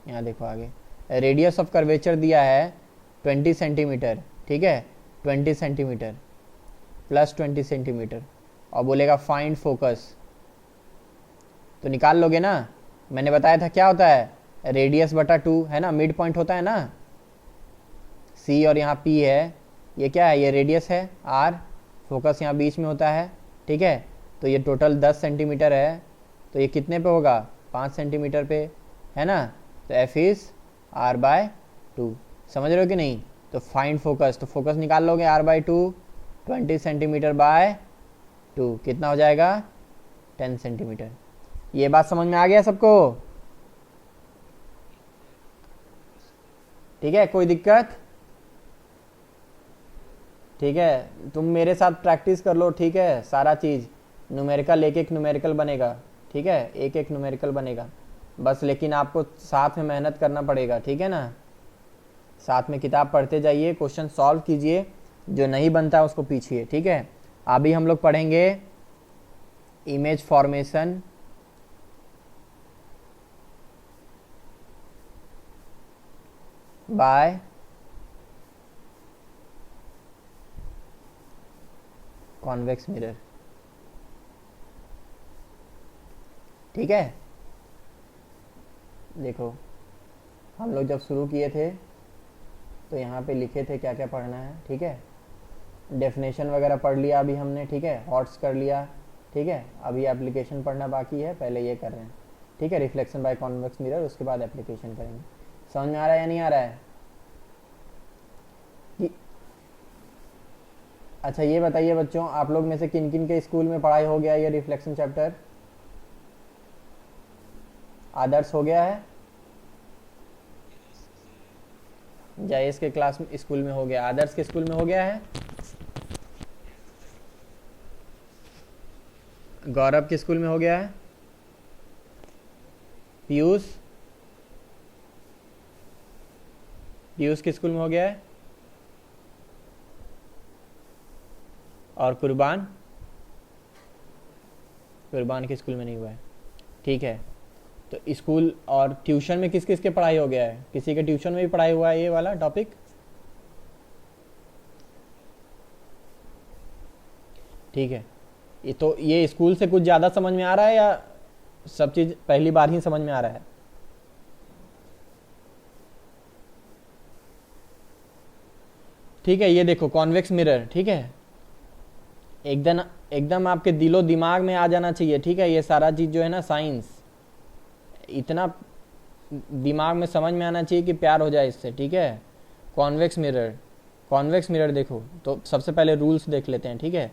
Speaker 1: यहाँ देखो आगे, रेडियस ऑफ कर्वेचर दिया है 20 सेंटीमीटर, ठीक है, 20 सेंटीमीटर प्लस 20 सेंटीमीटर, और बोलेगा फाइंड फोकस। तो निकाल लोगे ना। मैंने बताया था क्या होता है, रेडियस बटा 2 है ना, मिड पॉइंट होता है ना, सी और यहाँ पी है, ये क्या है? ये रेडियस है आर, फोकस यहाँ बीच में होता है, ठीक है। तो ये टोटल 10 सेंटीमीटर है, तो ये कितने पे होगा? 5 सेंटीमीटर पे, है ना। तो एफ इज आर बाय 2। समझ रहे हो कि नहीं? तो फाइंड फोकस, तो फोकस निकाल लोगे आर बाय 2, 20 सेंटीमीटर बाय 2 कितना हो जाएगा? 10 सेंटीमीटर। ये बात समझ में आ गया सबको? ठीक है, कोई दिक्कत? ठीक है, तुम मेरे साथ प्रैक्टिस कर लो, ठीक है। सारा चीज़ न्यूमेरिकल, एक एक न्यूमेरिकल बनेगा, ठीक है, एक एक न्यूमेरिकल बनेगा बस। लेकिन आपको साथ में मेहनत करना पड़ेगा, ठीक है ना। साथ में किताब पढ़ते जाइए, क्वेश्चन सॉल्व कीजिए, जो नहीं बनता उसको पीछिए, ठीक है। अभी हम लोग पढ़ेंगे image formation, by convex mirror, ठीक है। देखो हम लोग जब शुरू किए थे तो यहाँ पे लिखे थे क्या क्या पढ़ना है, ठीक है। डेफिनेशन वगैरह पढ़ लिया अभी हमने, ठीक है, हॉट्स कर लिया, ठीक है। अभी एप्लीकेशन पढ़ना बाकी है, पहले ये कर रहे हैं, ठीक है। रिफ्लेक्शन बाय कॉन्वेक्स मिरर, उसके बाद एप्लीकेशन करेंगे। समझ में आ रहा है या नहीं आ रहा है? अच्छा ये बताइए बच्चों, आप लोग में से किन किन के स्कूल में पढ़ाई हो गया ये रिफ्लेक्शन चैप्टर? आदर्श हो गया है, जायस के क्लास में स्कूल में हो गया, आदर्श के स्कूल में हो गया है। गौरव किस स्कूल में हो गया है? पीयूष, पीयूष किस स्कूल में हो गया है? और कुर्बान, कुर्बान के स्कूल में नहीं हुआ है। ठीक है, तो स्कूल और ट्यूशन में किस किस के पढ़ाई हो गया है? किसी के ट्यूशन में भी पढ़ाई हुआ है ये वाला टॉपिक? ठीक है, ये तो ये स्कूल से कुछ ज़्यादा समझ में आ रहा है या सब चीज़ पहली बार ही समझ में आ रहा है? ठीक है, ये देखो कॉन्वेक्स मिरर। ठीक है, एकदम एकदम आपके दिलो दिमाग में आ जाना चाहिए। ठीक है, ये सारा चीज़ जो है ना साइंस इतना दिमाग में समझ में आना चाहिए कि प्यार हो जाए इससे। ठीक है, कॉन्वेक्स मिरर, कॉन्वेक्स मिरर देखो तो सबसे पहले रूल्स देख लेते हैं। ठीक है,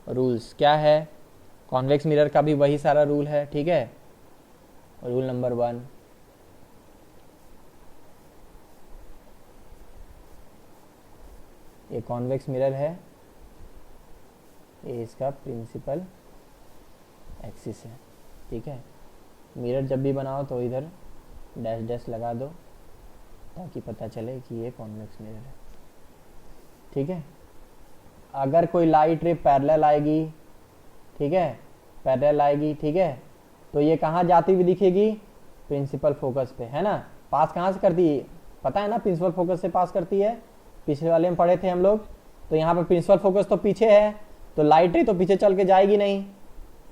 Speaker 1: रूल्स क्या है? कॉन्वेक्स मिरर का भी वही सारा रूल है। ठीक है, रूल नंबर 1, ये कॉन्वेक्स मिरर है, ये इसका प्रिंसिपल एक्सिस है। ठीक है, मिरर जब भी बनाओ तो इधर डैश डैश लगा दो ताकि पता चले कि ये कॉन्वेक्स मिरर है। ठीक है, अगर कोई लाइट रे पैरेलल आएगी, ठीक है, पैरेलल आएगी, ठीक है, तो ये कहाँ जाती हुई दिखेगी? प्रिंसिपल फोकस पे, है ना। पास कहाँ से करती है पता है ना? प्रिंसिपल फोकस से पास करती है, पिछले वाले में पढ़े थे हम लोग। तो यहाँ पर प्रिंसिपल फोकस तो पीछे है, तो लाइट रे तो पीछे चल के जाएगी नहीं,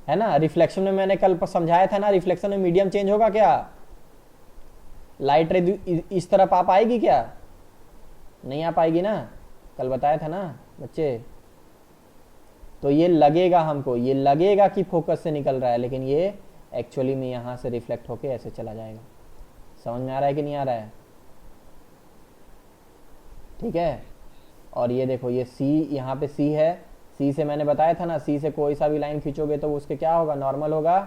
Speaker 1: है ना। रिफ्लेक्शन में मैंने कल समझाया था ना, रिफ्लेक्शन में मीडियम चेंज होगा क्या? लाइट रे इस तरफ आ पाएगी क्या? नहीं आ पाएगी ना, कल बताया था ना बच्चे। तो ये लगेगा हमको, ये लगेगा कि फोकस से निकल रहा है, लेकिन ये एक्चुअली में यहाँ से रिफ्लेक्ट होके ऐसे चला जाएगा। समझ में आ रहा है कि नहीं आ रहा है? ठीक है, और ये देखो ये सी, यहाँ पे सी है, सी से मैंने बताया था ना, सी से कोई सा भी लाइन खींचोगे तो उसके क्या होगा? नॉर्मल होगा।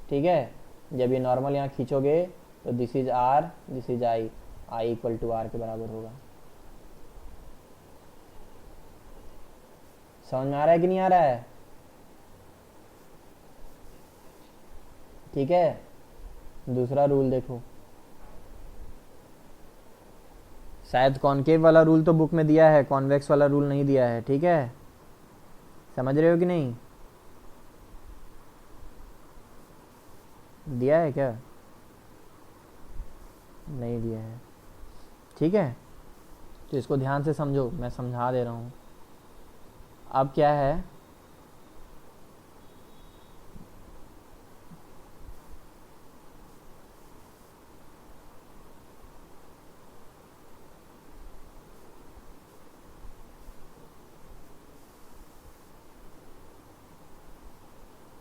Speaker 1: ठीक है, जब ये नॉर्मल यहाँ खींचोगे तो this is R, this is I, I equal to R के बराबर होगा। समझ में आ रहा है कि नहीं आ रहा है? ठीक है, दूसरा रूल देखो, शायद कॉनकेव वाला रूल तो बुक में दिया है, कॉन्वेक्स वाला रूल नहीं दिया है। ठीक है, समझ रहे हो कि नहीं? दिया है क्या? नहीं दिया है। ठीक है, तो इसको ध्यान से समझो, मैं समझा दे रहा हूँ। अब क्या है,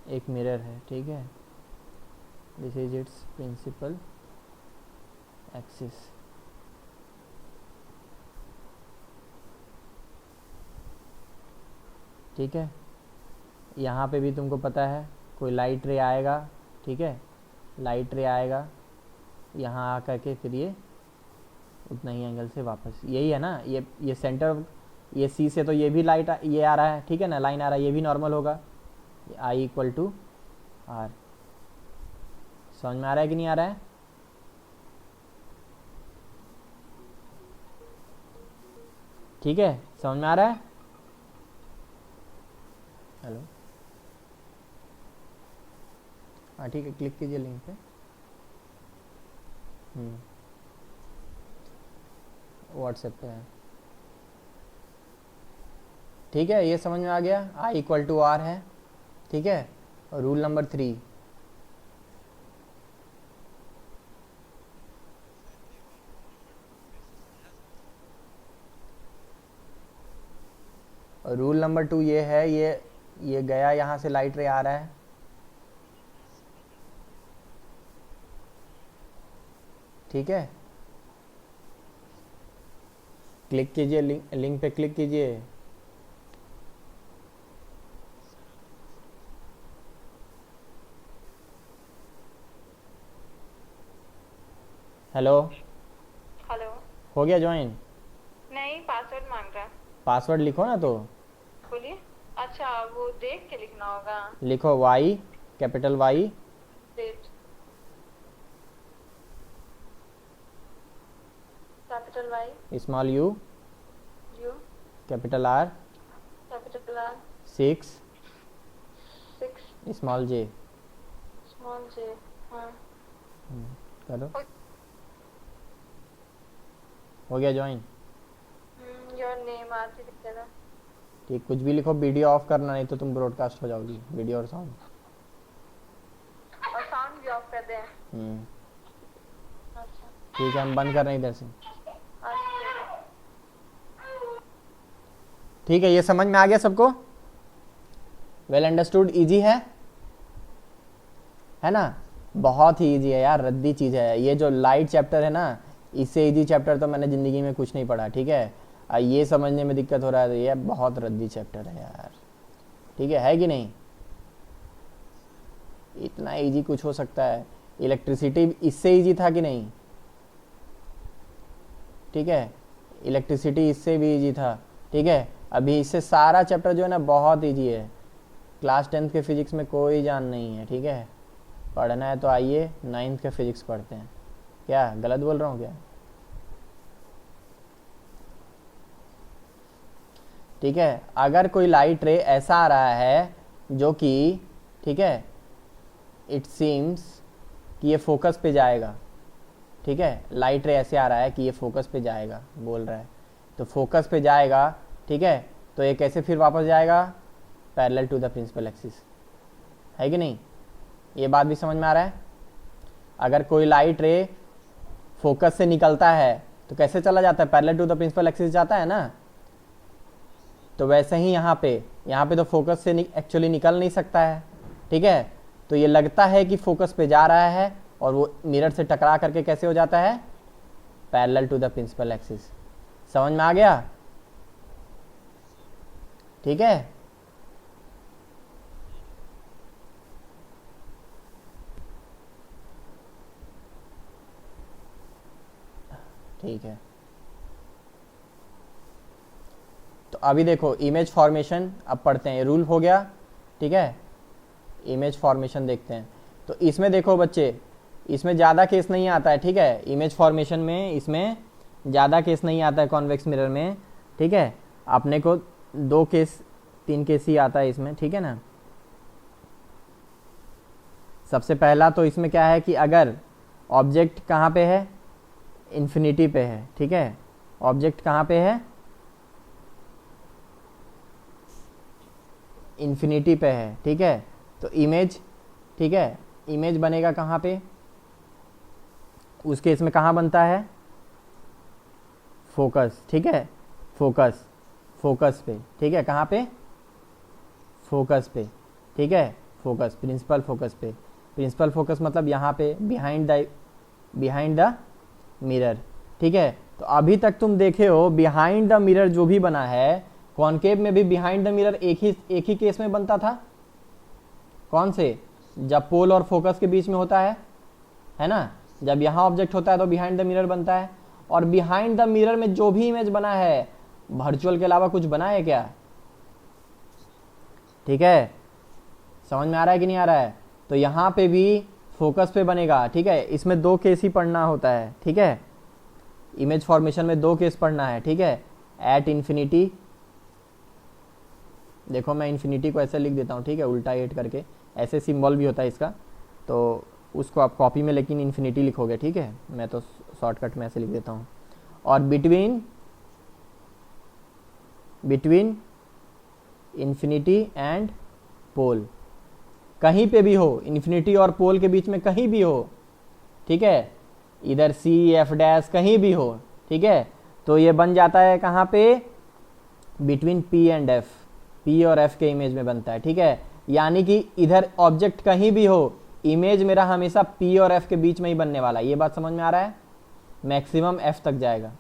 Speaker 1: एक मिरर है, ठीक है, this is its principal axis. ठीक है, यहाँ पे भी तुमको पता है कोई लाइट रे आएगा, ठीक है, लाइट रे आएगा यहाँ आकर के फिर ये उतना ही एंगल से वापस, यही है ना, ये सेंटर, ये सी से तो ये भी लाइट ये आ रहा है, ठीक है ना, लाइन आ रहा है, ये भी नॉर्मल होगा, आई इक्वल टू आर। समझ में आ रहा है कि नहीं आ रहा है? ठीक है, समझ में आ रहा है? हेलो, हाँ ठीक है, क्लिक कीजिए लिंक पे। व्हाट्सएप पे है। ठीक है, ये समझ में आ गया, आई इक्वल टू आर है। ठीक है, और रूल नंबर 3, रूल नंबर 2 ये है, ये गया यहाँ से लाइट रे आ रहा है, ठीक है, क्लिक कीजिए लिंक पे क्लिक कीजिए। Hello,
Speaker 2: hello.
Speaker 1: हो गया ज्वाइन?
Speaker 2: नहीं, पासवर्ड मांग रहा है।
Speaker 1: पासवर्ड लिखो ना तो।
Speaker 2: बोलिए। अच्छा, वो देख के लिखना होगा।
Speaker 1: लिखो Y, capital Y,
Speaker 2: wait, capital Y,
Speaker 1: small U,
Speaker 2: U,
Speaker 1: capital R,
Speaker 2: capital R,
Speaker 1: 6
Speaker 2: six,
Speaker 1: small J.
Speaker 2: Small J. हाँ,
Speaker 1: करो, हो गया ज्वाइन।
Speaker 2: योर नेम आती दिखेगा।
Speaker 1: ठीक, कुछ भी लिखो, वीडियो ऑफ करना नहीं तो तुम ब्रॉडकास्ट हो जाओगी, वीडियो और साउंड।
Speaker 2: और साउंड भी ऑफ कर दें? अच्छा,
Speaker 1: ठीक है, हम बंद कर रहे हैं इधर से।
Speaker 2: अच्छा।
Speaker 1: ठीक है, ये समझ में आ गया सबको? वेल अंडरस्टूड, इजी है ना? बहुत ही इजी है यार, रद्दी चीज़ है ये। जो लाइट चैप्टर है ना, इससे इजी चैप्टर तो मैंने ज़िंदगी में कुछ नहीं पढ़ा। ठीक है, ये समझने में दिक्कत हो रहा है तो ये बहुत रद्दी चैप्टर है यार। ठीक है कि नहीं? इतना इजी कुछ हो सकता है? इलेक्ट्रिसिटी इससे इजी था कि नहीं? ठीक है, इलेक्ट्रिसिटी इससे भी इजी था। ठीक है, अभी इससे सारा चैप्टर जो है ना बहुत इजी है। क्लास 10th के फिजिक्स में कोई जान नहीं है। ठीक है, पढ़ना है तो आइए 9th के फिजिक्स पढ़ते हैं। क्या गलत बोल रहा हूँ क्या? ठीक है, अगर कोई लाइट रे ऐसा आ रहा है जो कि, ठीक है, इट सीम्स कि ये फोकस पे जाएगा। ठीक है, लाइट रे ऐसे आ रहा है कि ये फोकस पे जाएगा, बोल रहा है तो फोकस पे जाएगा। ठीक है, तो ये कैसे फिर वापस जाएगा? Parallel to the principal axis, है कि नहीं? ये बात भी समझ में आ रहा है? अगर कोई लाइट रे फोकस से निकलता है तो कैसे चला जाता है? Parallel to the principal axis जाता है ना। तो वैसे ही यहाँ पे तो फोकस से एक्चुअली निकल नहीं सकता है। ठीक है, तो ये लगता है कि फोकस पे जा रहा है और वो मिरर से टकरा करके कैसे हो जाता है? Parallel to the principal axis. समझ में आ गया? ठीक है, ठीक है। तो अभी देखो इमेज फॉर्मेशन अब पढ़ते हैं, रूल हो गया। ठीक है, इमेज फॉर्मेशन देखते हैं। तो इसमें देखो बच्चे, इसमें ज़्यादा केस नहीं आता है। ठीक है, इमेज फॉर्मेशन में इसमें ज़्यादा केस नहीं आता है कॉन्वेक्स मिरर में। ठीक है, अपने को 2 केस 3 केस ही आता है इसमें। ठीक है ना। सबसे पहला तो इसमें क्या है कि अगर ऑब्जेक्ट कहाँ पे है? इन्फिनिटी पे है। ठीक है, ऑब्जेक्ट कहाँ पे है? इन्फिनिटी पे है। ठीक है, तो इमेज, ठीक है, इमेज बनेगा कहाँ पे? उस केस में कहाँ बनता है? फोकस। ठीक है, फोकस, फोकस पे। ठीक है, कहाँ पे? फोकस पे। ठीक है, फोकस, प्रिंसिपल फोकस पे। प्रिंसिपल फोकस मतलब यहाँ पे बिहाइंड द मिरर। ठीक है, तो अभी तक तुम देखे हो बिहाइंड द मिरर जो भी बना है, कॉनकेव में भी बिहाइंड द मिरर एक ही केस में बनता था। कौन से? जब पोल और फोकस के बीच में होता है ना। जब यहाँ ऑब्जेक्ट होता है तो बिहाइंड द मिरर बनता है। और बिहाइंड द मिरर में जो भी इमेज बना है, वर्चुअल के अलावा कुछ बना है क्या? ठीक है, समझ में आ रहा है कि नहीं आ रहा है? तो यहाँ पे भी फोकस पे बनेगा। ठीक है, इसमें 2 केस ही पढ़ना होता है। ठीक है, इमेज फॉर्मेशन में 2 केस पढ़ना है। ठीक है, एट इन्फिनिटी, देखो मैं इन्फिनिटी को ऐसे लिख देता हूँ। ठीक है, उल्टा 8 करके, ऐसे सिंबल भी होता है इसका, तो उसको आप कॉपी में लेकिन इन्फिनिटी लिखोगे। ठीक है, मैं तो शॉर्टकट में ऐसे लिख देता हूँ। और बिटवीन इन्फिनिटी एंड पोल, कहीं पे भी हो, इन्फिनिटी और पोल के बीच में कहीं भी हो। ठीक है, इधर सी एफ डैश कहीं भी हो। ठीक है, तो ये बन जाता है कहाँ पे? Between P and F, P और एफ के इमेज में बनता है। ठीक है, यानी कि इधर ऑब्जेक्ट कहीं भी हो, इमेज मेरा हमेशा पी और एफ के बीच में ही बनने वाला है। ये बात समझ में आ रहा है? मैक्सिमम एफ तक जाएगा।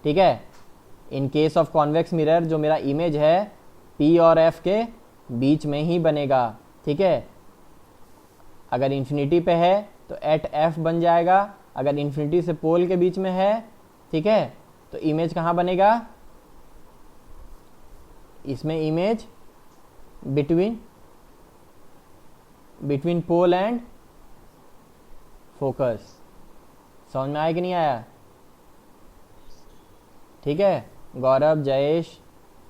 Speaker 1: ठीक है, in case of convex mirror जो मेरा इमेज है पी और एफ के बीच में ही बनेगा। ठीक है, अगर इन्फिनिटी पे है तो एट एफ बन जाएगा, अगर इन्फिनिटी से पोल के बीच में है, ठीक है, तो इमेज कहाँ बनेगा? इसमें image between pole and focus. समझ में आया कि नहीं आया? ठीक है, गौरव, जयेश,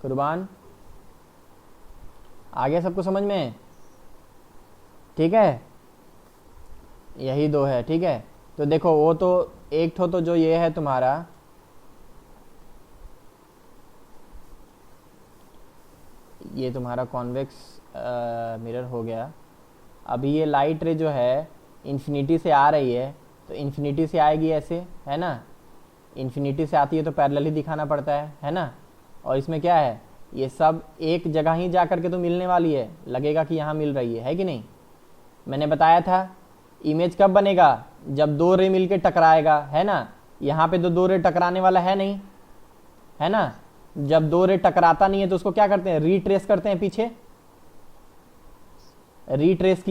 Speaker 1: कुर्बान, आ गया सबको समझ में? ठीक है, यही दो है। ठीक है, तो देखो वो तो एक ठो तो जो ये है तुम्हारा, ये तुम्हारा कॉन्वेक्स मिरर हो गया। अभी ये लाइट रे जो है इन्फिनिटी से आ रही है, तो इन्फिनिटी से आएगी ऐसे, है ना? इन्फिनिटी से आती है तो पैरेलल ही दिखाना पड़ता है ना? और इसमें क्या है, ये सब एक जगह ही जा करके तो मिलने वाली है, लगेगा कि यहाँ मिल रही है कि नहीं? मैंने बताया था इमेज कब बनेगा, जब दो रे मिलके टकराएगा, है ना? यहाँ पे तो दो रे टकराने वाला है नहीं, है ना? जब दो रे टकराता नहीं है तो उसको क्या करते हैं, रीट्रेस करते हैं पीछे। रीट्रेस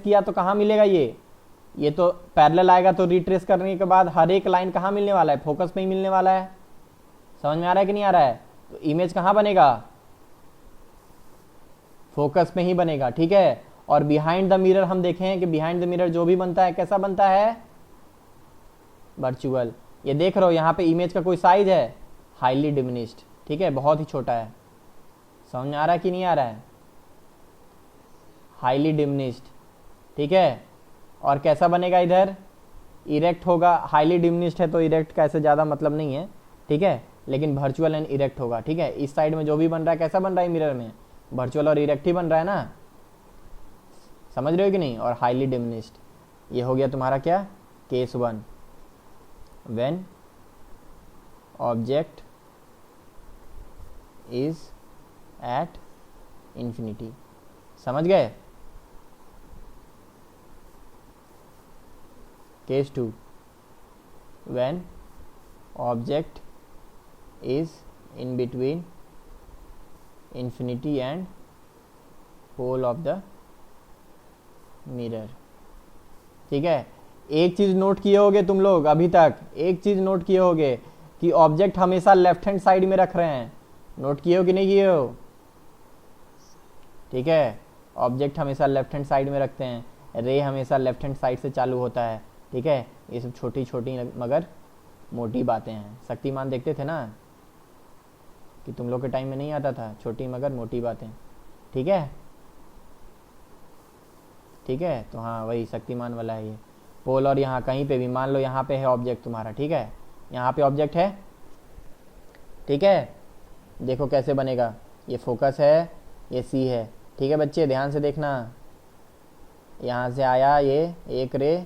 Speaker 1: किया तो कहाँ मिलेगा ये तो पैरेलल आएगा, तो रीट्रेस करने के बाद हर एक लाइन कहाँ मिलने वाला है, फोकस में ही मिलने वाला है। समझ में आ रहा है कि नहीं आ रहा है? तो इमेज कहाँ बनेगा, फोकस में ही बनेगा। ठीक है, और बिहाइंड द मिरर हम देखें कि बिहाइंड द मिरर जो भी बनता है कैसा बनता है, वर्चुअल। ये देख रहे हो यहाँ पे इमेज का कोई साइज है, हाईली डिमिनिश्ड। ठीक है, बहुत ही छोटा है। समझ में आ रहा है कि नहीं आ रहा है? Highly diminished. ठीक है, और कैसा बनेगा, इधर इरेक्ट होगा। हाईली डिमिनिश्ड है तो इरेक्ट का ऐसे ज़्यादा मतलब नहीं है, ठीक है, लेकिन वर्चुअल एंड इरेक्ट होगा। ठीक है, इस साइड में जो भी बन रहा है कैसा बन रहा है मिरर में, वर्चुअल और इरेक्ट ही बन रहा है ना? समझ रहे हो कि नहीं? और हाईली डिमिनिश्ड। ये हो गया तुम्हारा क्या, case 1, when object is at infinity. समझ गए? Case 2, when object is in between infinity and pole of the mirror. ठीक है, एक चीज नोट किए होगे तुम लोग अभी तक, एक चीज नोट किए होगे कि ऑब्जेक्ट हमेशा लेफ्ट हैंड साइड में रख रहे हैं। नोट किए हो कि नहीं किए हो? ठीक है, ऑब्जेक्ट हमेशा लेफ्ट हैंड साइड में रखते हैं, रे हमेशा लेफ्ट हैंड साइड से चालू होता है। ठीक है, ये सब छोटी छोटी मगर मोटी बातें हैं। शक्तिमान देखते थे ना, कि तुम लोग के टाइम में नहीं आता था, छोटी मगर मोटी बातें। ठीक है, ठीक है, तो हाँ वही शक्तिमान वाला है ये पोल। और यहाँ कहीं पे भी मान लो यहाँ पे है ऑब्जेक्ट तुम्हारा, ठीक है, यहाँ पे ऑब्जेक्ट है, ठीक है, देखो कैसे बनेगा, ये फोकस है, ये सी है। ठीक है बच्चे, ध्यान से देखना, यहाँ से आया ये एक रे,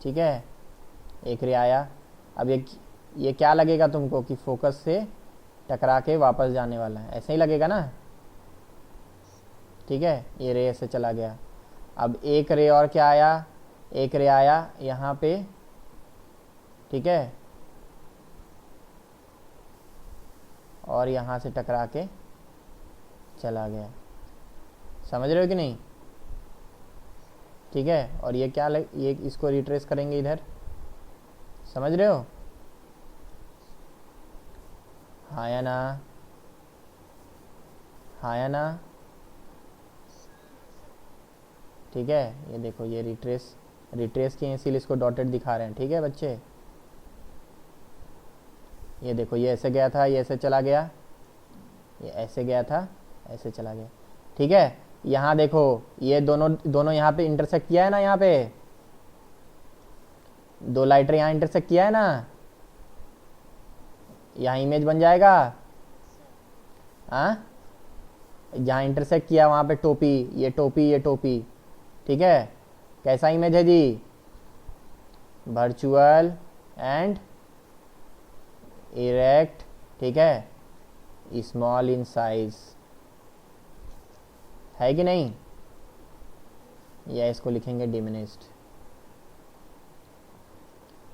Speaker 1: ठीक है, एक रे आया। अब ये क्या लगेगा तुमको कि फोकस से टकरा के वापस जाने वाला है, ऐसे ही लगेगा ना? ठीक है, ये रे ऐसे चला गया। अब एक रे और क्या आया, एक रे आया यहाँ पे, ठीक है, और यहाँ से टकरा के चला गया। समझ रहे हो कि नहीं? ठीक है, और ये क्या ये इसको रिट्रेस करेंगे इधर, समझ रहे हो? हाँ या ना, हाँ या ना? ठीक है, ये देखो ये रिट्रेस किए इसीलिए इसको डॉटेड दिखा रहे हैं। ठीक है बच्चे, ये देखो ये ऐसे गया था, ये ऐसे चला गया, ये ऐसे गया था, ऐसे चला गया। ठीक है, यहाँ देखो ये दोनों यहाँ पे इंटरसेक्ट किया है ना, यहाँ पे दो लाइटर यहाँ इंटरसेक्ट किया है ना, यहाँ इमेज बन जाएगा। हाँ, जहाँ इंटरसेक्ट किया वहाँ पे टोपी, ये टोपी, ये टोपी। ठीक है, कैसा इमेज है जी, वर्चुअल एंड इरेक्ट। ठीक है, स्मॉल इन साइज, है कि नहीं? या इसको लिखेंगे डिमिनिश्ड।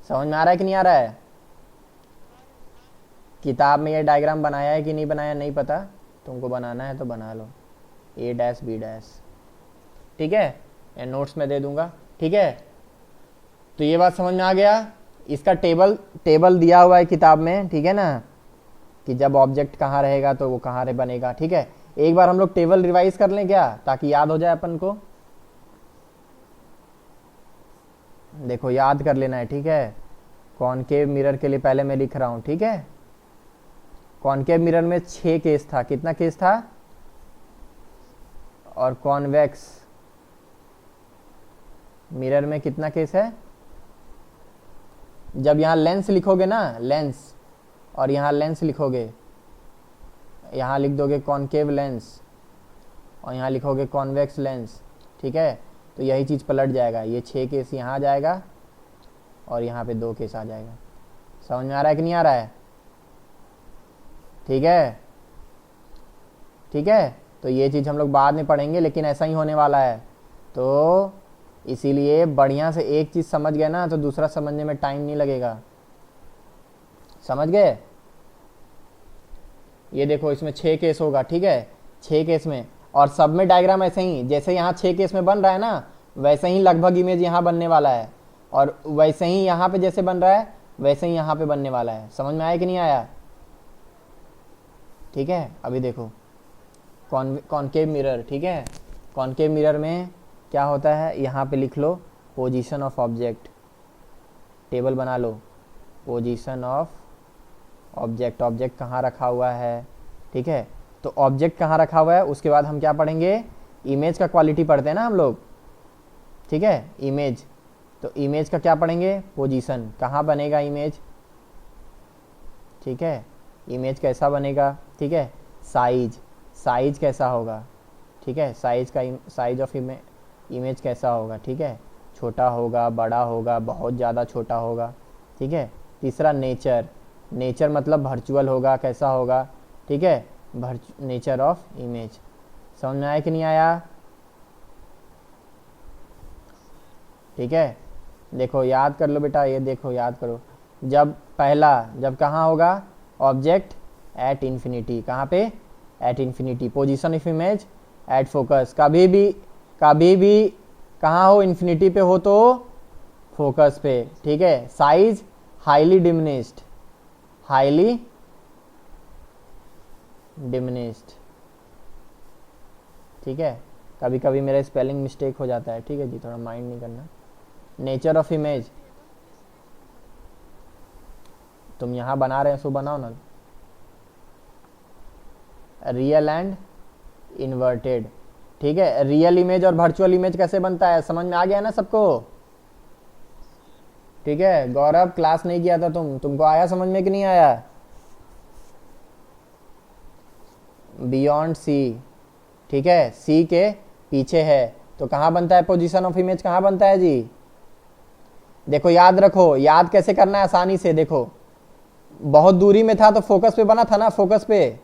Speaker 1: समझ में आ रहा है कि नहीं आ रहा है? किताब में ये डायग्राम बनाया है कि नहीं बनाया नहीं पता, तुमको बनाना है तो बना लो, A डैश B डैश। ठीक है, ये नोट्स में दे दूंगा। ठीक है, तो ये बात समझ में आ गया। इसका टेबल दिया हुआ है किताब में, ठीक है ना, कि जब ऑब्जेक्ट कहाँ रहेगा तो वो कहाँ बनेगा। ठीक है, एक बार हम लोग टेबल रिवाइज कर लें क्या, ताकि याद हो जाए अपन को। देखो याद कर लेना है, ठीक है। कॉनकेव मिरर के लिए पहले मैं लिख रहा हूं, ठीक है। कॉनकेव मिरर में 6 केस था, कितना केस था? और कॉन्वेक्स मिरर में कितना केस है? जब यहां लेंस लिखोगे ना, लेंस, और यहां लेंस लिखोगे, यहां लिख दोगे कॉनकेव लेंस और यहां लिखोगे कॉन्वेक्स लेंस, ठीक है। तो यही चीज पलट जाएगा, ये 6 केस यहां आ जाएगा और यहां पे 2 केस आ जाएगा। समझ में आ रहा है कि नहीं आ रहा है? ठीक है, ठीक है। तो ये चीज हम लोग बाद में पढ़ेंगे, लेकिन ऐसा ही होने वाला है। तो इसीलिए बढ़िया से एक चीज समझ गए ना तो दूसरा समझने में टाइम नहीं लगेगा। समझ गए? ये देखो इसमें 6 केस होगा, ठीक है। 6 केस में, और सब में डायग्राम ऐसे ही, जैसे यहाँ 6 केस में बन रहा है ना, वैसे ही लगभग इमेज यहाँ बनने वाला है, और वैसे ही यहाँ पे जैसे बन रहा है वैसे ही यहाँ पे बनने वाला है। समझ में आया कि नहीं आया? ठीक है। अभी देखो कॉनकेव मिरर, ठीक है। कॉनकेव मिरर में क्या होता है, यहाँ पे लिख लो पोजीशन ऑफ ऑब्जेक्ट, टेबल बना लो, पोजीशन ऑफ ऑब्जेक्ट, ऑब्जेक्ट कहाँ रखा हुआ है, ठीक है। तो ऑब्जेक्ट कहाँ रखा हुआ है, उसके बाद हम क्या पढ़ेंगे, इमेज का क्वालिटी पढ़ते हैं ना हम लोग, ठीक है। इमेज, तो इमेज का क्या पढ़ेंगे, पोजीशन, कहाँ बनेगा इमेज, ठीक है। इमेज कैसा बनेगा, ठीक है। साइज, साइज कैसा होगा, ठीक है। साइज का, साइज ऑफ इमेज कैसा होगा, ठीक है। छोटा होगा, बड़ा होगा, बहुत ज़्यादा छोटा होगा, ठीक है। तीसरा नेचर, नेचर मतलब वर्चुअल होगा, कैसा होगा, ठीक है। Nature of image. समझ में आया कि नहीं आया? ठीक है। देखो याद कर लो बेटा, ये देखो याद करो। जब पहला, जब कहाँ होगा, ऑब्जेक्ट एट इन्फिनिटी, कहाँ पे, at infinity, position of image at focus, कभी भी कहाँ हो, इन्फिनिटी पे हो तो फोकस पे, ठीक है। Size highly diminished, highly diminished, ठीक है। कभी कभी मेरा स्पेलिंग मिस्टेक हो जाता है, ठीक है जी, थोड़ा माइंड नहीं करना। नेचर ऑफ इमेज, तुम यहां बना रहे हो सो बनाओ ना। रियल एंड इन्वर्टेड, ठीक है। रियल इमेज और वर्चुअल इमेज कैसे बनता है, समझ में आ गया ना सबको? ठीक है। गौरव क्लास नहीं किया था तुमको आया समझ में कि नहीं आया? बियॉन्ड सी, ठीक है, सी के पीछे है, तो कहां बनता है पोजीशन ऑफ इमेज, कहां बनता है जी? देखो याद रखो, याद कैसे करना है आसानी से। देखो बहुत दूरी में था तो फोकस पे बना था ना, फोकस पे।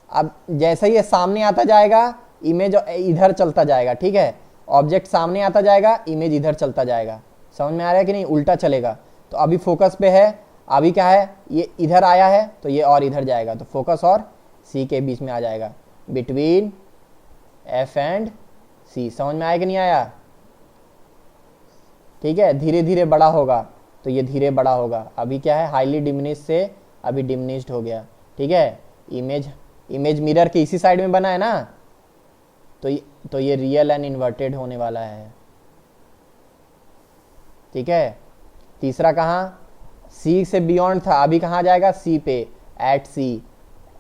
Speaker 1: अब जैसे ही ये सामने आता जाएगा, इमेज इधर चलता जाएगा, ठीक है। ऑब्जेक्ट सामने आता जाएगा, इमेज इधर चलता जाएगा। समझ में आ रहा है कि नहीं? उल्टा चलेगा। तो अभी फोकस पे है, अभी क्या है, ये इधर आया है तो ये और इधर जाएगा, तो फोकस और सी के बीच में आ जाएगा, बिटवीन एफ एंड सी। समझ में आया कि नहीं आया? ठीक है। धीरे धीरे बड़ा होगा तो ये धीरे बड़ा होगा। अभी क्या है, हाईली डिमिनिश से अभी डिमिनिश्ड हो गया, ठीक है। इमेज मिरर के इसी साइड में बना है ना, तो ये रियल एंड इन्वर्टेड होने वाला है, ठीक है। तीसरा कहाँ, सी से बियॉन्ड था, अभी कहाँ जाएगा, सी पे, एट सी,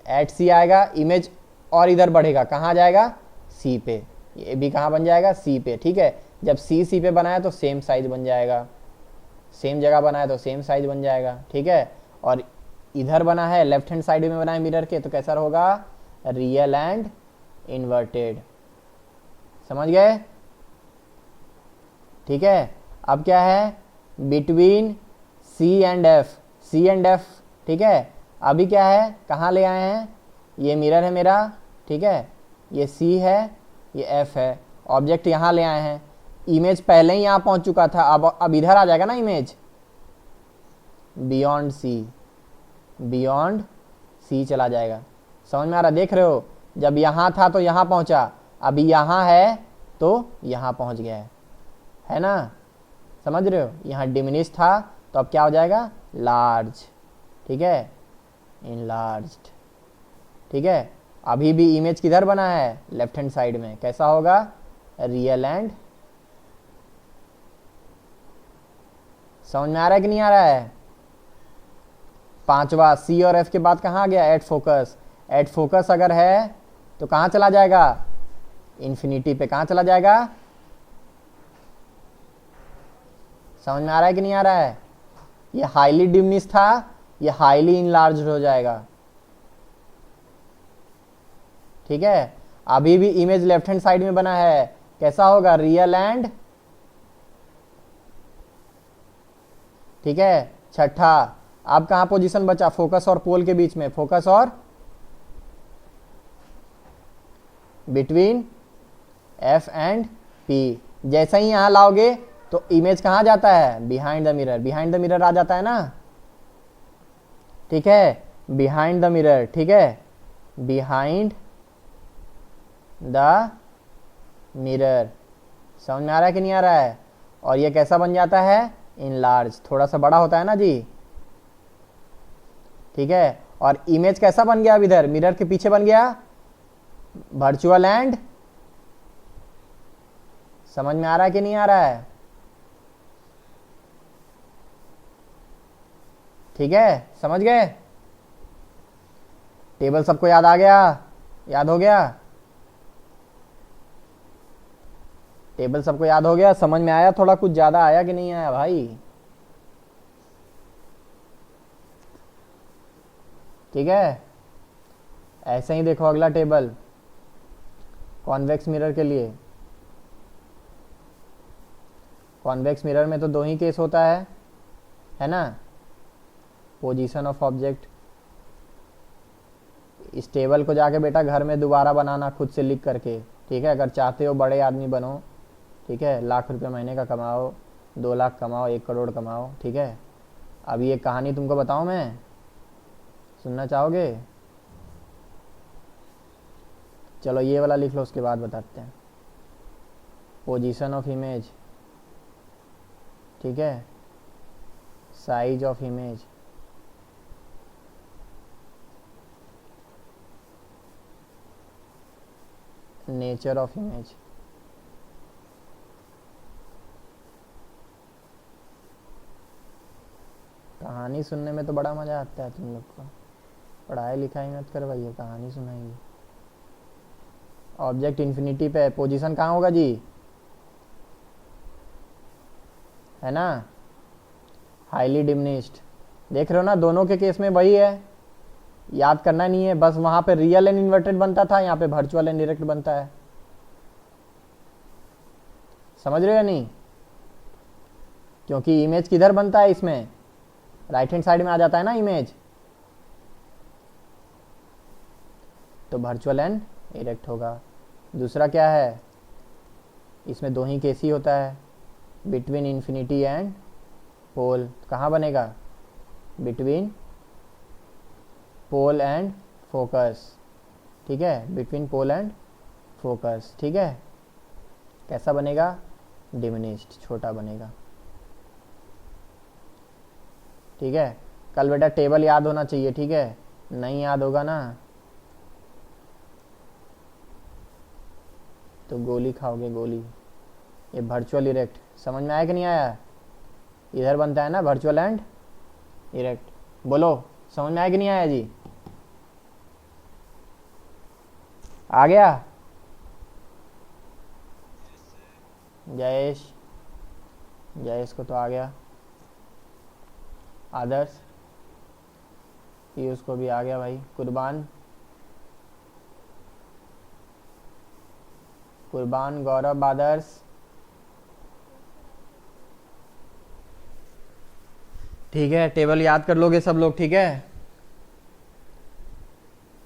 Speaker 1: एट सी आएगा, इमेज और इधर बढ़ेगा, कहाँ जाएगा, सी पे, ये भी कहाँ बन जाएगा, सी पे, ठीक है। जब सी पे बनाया तो सेम साइज बन जाएगा, सेम जगह बनाया तो सेम साइज बन जाएगा, ठीक है। और इधर बना है, लेफ्ट हैंड साइड में बना है मिरर के, तो कैसा होगा, रियल एंड इन्वर्टेड। समझ गए? ठीक है। अब क्या है, between C and F, C and F, ठीक है। अभी क्या है, कहाँ ले आए हैं, ये मिरर है मेरा, ठीक है, ये सी है, ये एफ है, ऑब्जेक्ट यहाँ ले आए हैं, इमेज पहले ही यहाँ पहुंच चुका था, अब इधर आ जाएगा ना इमेज, बियॉन्ड सी चला जाएगा। समझ में आ रहा, देख रहे हो, जब यहाँ था तो यहाँ पहुंचा, अभी यहाँ है तो यहाँ पहुंच गया है ना? समझ रहे हो, यहाँ डिमिनिश था तो अब क्या हो जाएगा, लार्ज, ठीक है, इनलार्ज्ड, ठीक है। अभी भी इमेज किधर बना है, लेफ्ट हैंड साइड में। कैसा होगा, रियल एंड, समझ में आ रहा है कि नहीं आ रहा है। पांचवा, सी और एफ के बाद कहाँ आ गया, एट फोकस। एट फोकस अगर है तो कहाँ चला जाएगा, इन्फिनिटी पे। कहाँ चला जाएगा, समझ में आ रहा है कि नहीं आ रहा है। ये हाईली डिमिनिश था, ये हाईली इनलार्ज हो जाएगा। ठीक है, अभी भी इमेज लेफ्ट हैंड साइड में बना है। कैसा होगा, रियल एंड, ठीक है। छठा, अब कहां पोजीशन बचा, फोकस और पोल के बीच में, फोकस और बिटवीन एफ एंड पी। जैसे ही यहां लाओगे तो इमेज कहां जाता है, behind the mirror. Behind the mirror आ जाता है ना, ठीक है, बिहाइंड द मिरर, ठीक है, बिहाइंड द मिरर। समझ में आ रहा है कि नहीं आ रहा है। और ये कैसा बन जाता है, इनलार्ज, थोड़ा सा बड़ा होता है ना जी, ठीक है। और इमेज कैसा बन गया, अब इधर मिरर के पीछे बन गया, वर्चुअल एंड, समझ में आ रहा है कि नहीं आ रहा है। ठीक है, समझ गए। टेबल सबको याद आ गया, याद हो गया, टेबल सबको याद हो गया, समझ में आया, थोड़ा कुछ ज्यादा आया कि नहीं आया भाई। ठीक है, ऐसे ही देखो अगला टेबल, कॉन्वेक्स मिरर के लिए। कॉन्वेक्स मिरर में तो दो ही केस होता है ना, पोजीशन ऑफ ऑब्जेक्ट। इस टेबल को जाके बेटा घर में दोबारा बनाना खुद से लिख करके, ठीक है। अगर चाहते हो बड़े आदमी बनो, ठीक है, लाख रुपए महीने का कमाओ, 2 लाख कमाओ, 1 करोड़ कमाओ, ठीक है। अभी एक कहानी तुमको बताऊं मैं, सुनना चाहोगे। चलो ये वाला लिख लो, उसके बाद बताते हैं। पोजीशन ऑफ इमेज, ठीक है, size of image, nature of image. कहानी सुनने में तो बड़ा मजा आता है तुम लोग को, पढ़ाई लिखाई मत करवाइए, कहानी सुनाइए। ऑब्जेक्ट इन्फिनिटी पे, पोजीशन कहाँ होगा जी, है ना, हाईली डिमिनिश्ड। देख रहे हो ना, दोनों के केस में वही है, याद करना नहीं है, बस वहां पे रियल एंड इन्वर्टेड बनता था, यहाँ पे वर्चुअल एंड डायरेक्ट बनता है। समझ रहे हो या नहीं, क्योंकि इमेज किधर बनता है, इसमें राइट हैंड साइड में आ जाता है ना इमेज, तो वर्चुअल एंड डायरेक्ट होगा। दूसरा क्या है, इसमें दो ही केस ही होता है, बिटवीन इन्फिनिटी एंड पोल। कहाँ बनेगा, बिटवीन पोल एंड फोकस, ठीक है, बिटवीन पोल एंड फोकस, ठीक है। कैसा बनेगा, डिमिनिश्ड, छोटा बनेगा, ठीक है। कल बेटा टेबल याद होना चाहिए, ठीक है, नहीं याद होगा ना तो गोली खाओगे, गोली। ये वर्चुअल इरेक्ट, समझ में आया कि नहीं आया, इधर बनता है ना वर्चुअल एंड इरेक्ट। बोलो समझ में आया कि नहीं आया जी, आ गया। जयेश, जयेश को तो आ गया, आदर्श, पीयूष को भी आ गया भाई, कुर्बान, कुर्बान, गौरव, आदर्श, ठीक है। टेबल याद कर लोगे सब लोग, ठीक है।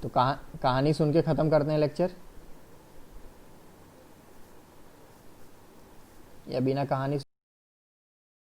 Speaker 1: तो कहानी सुन के खत्म करते हैं लेक्चर, या बिना कहानी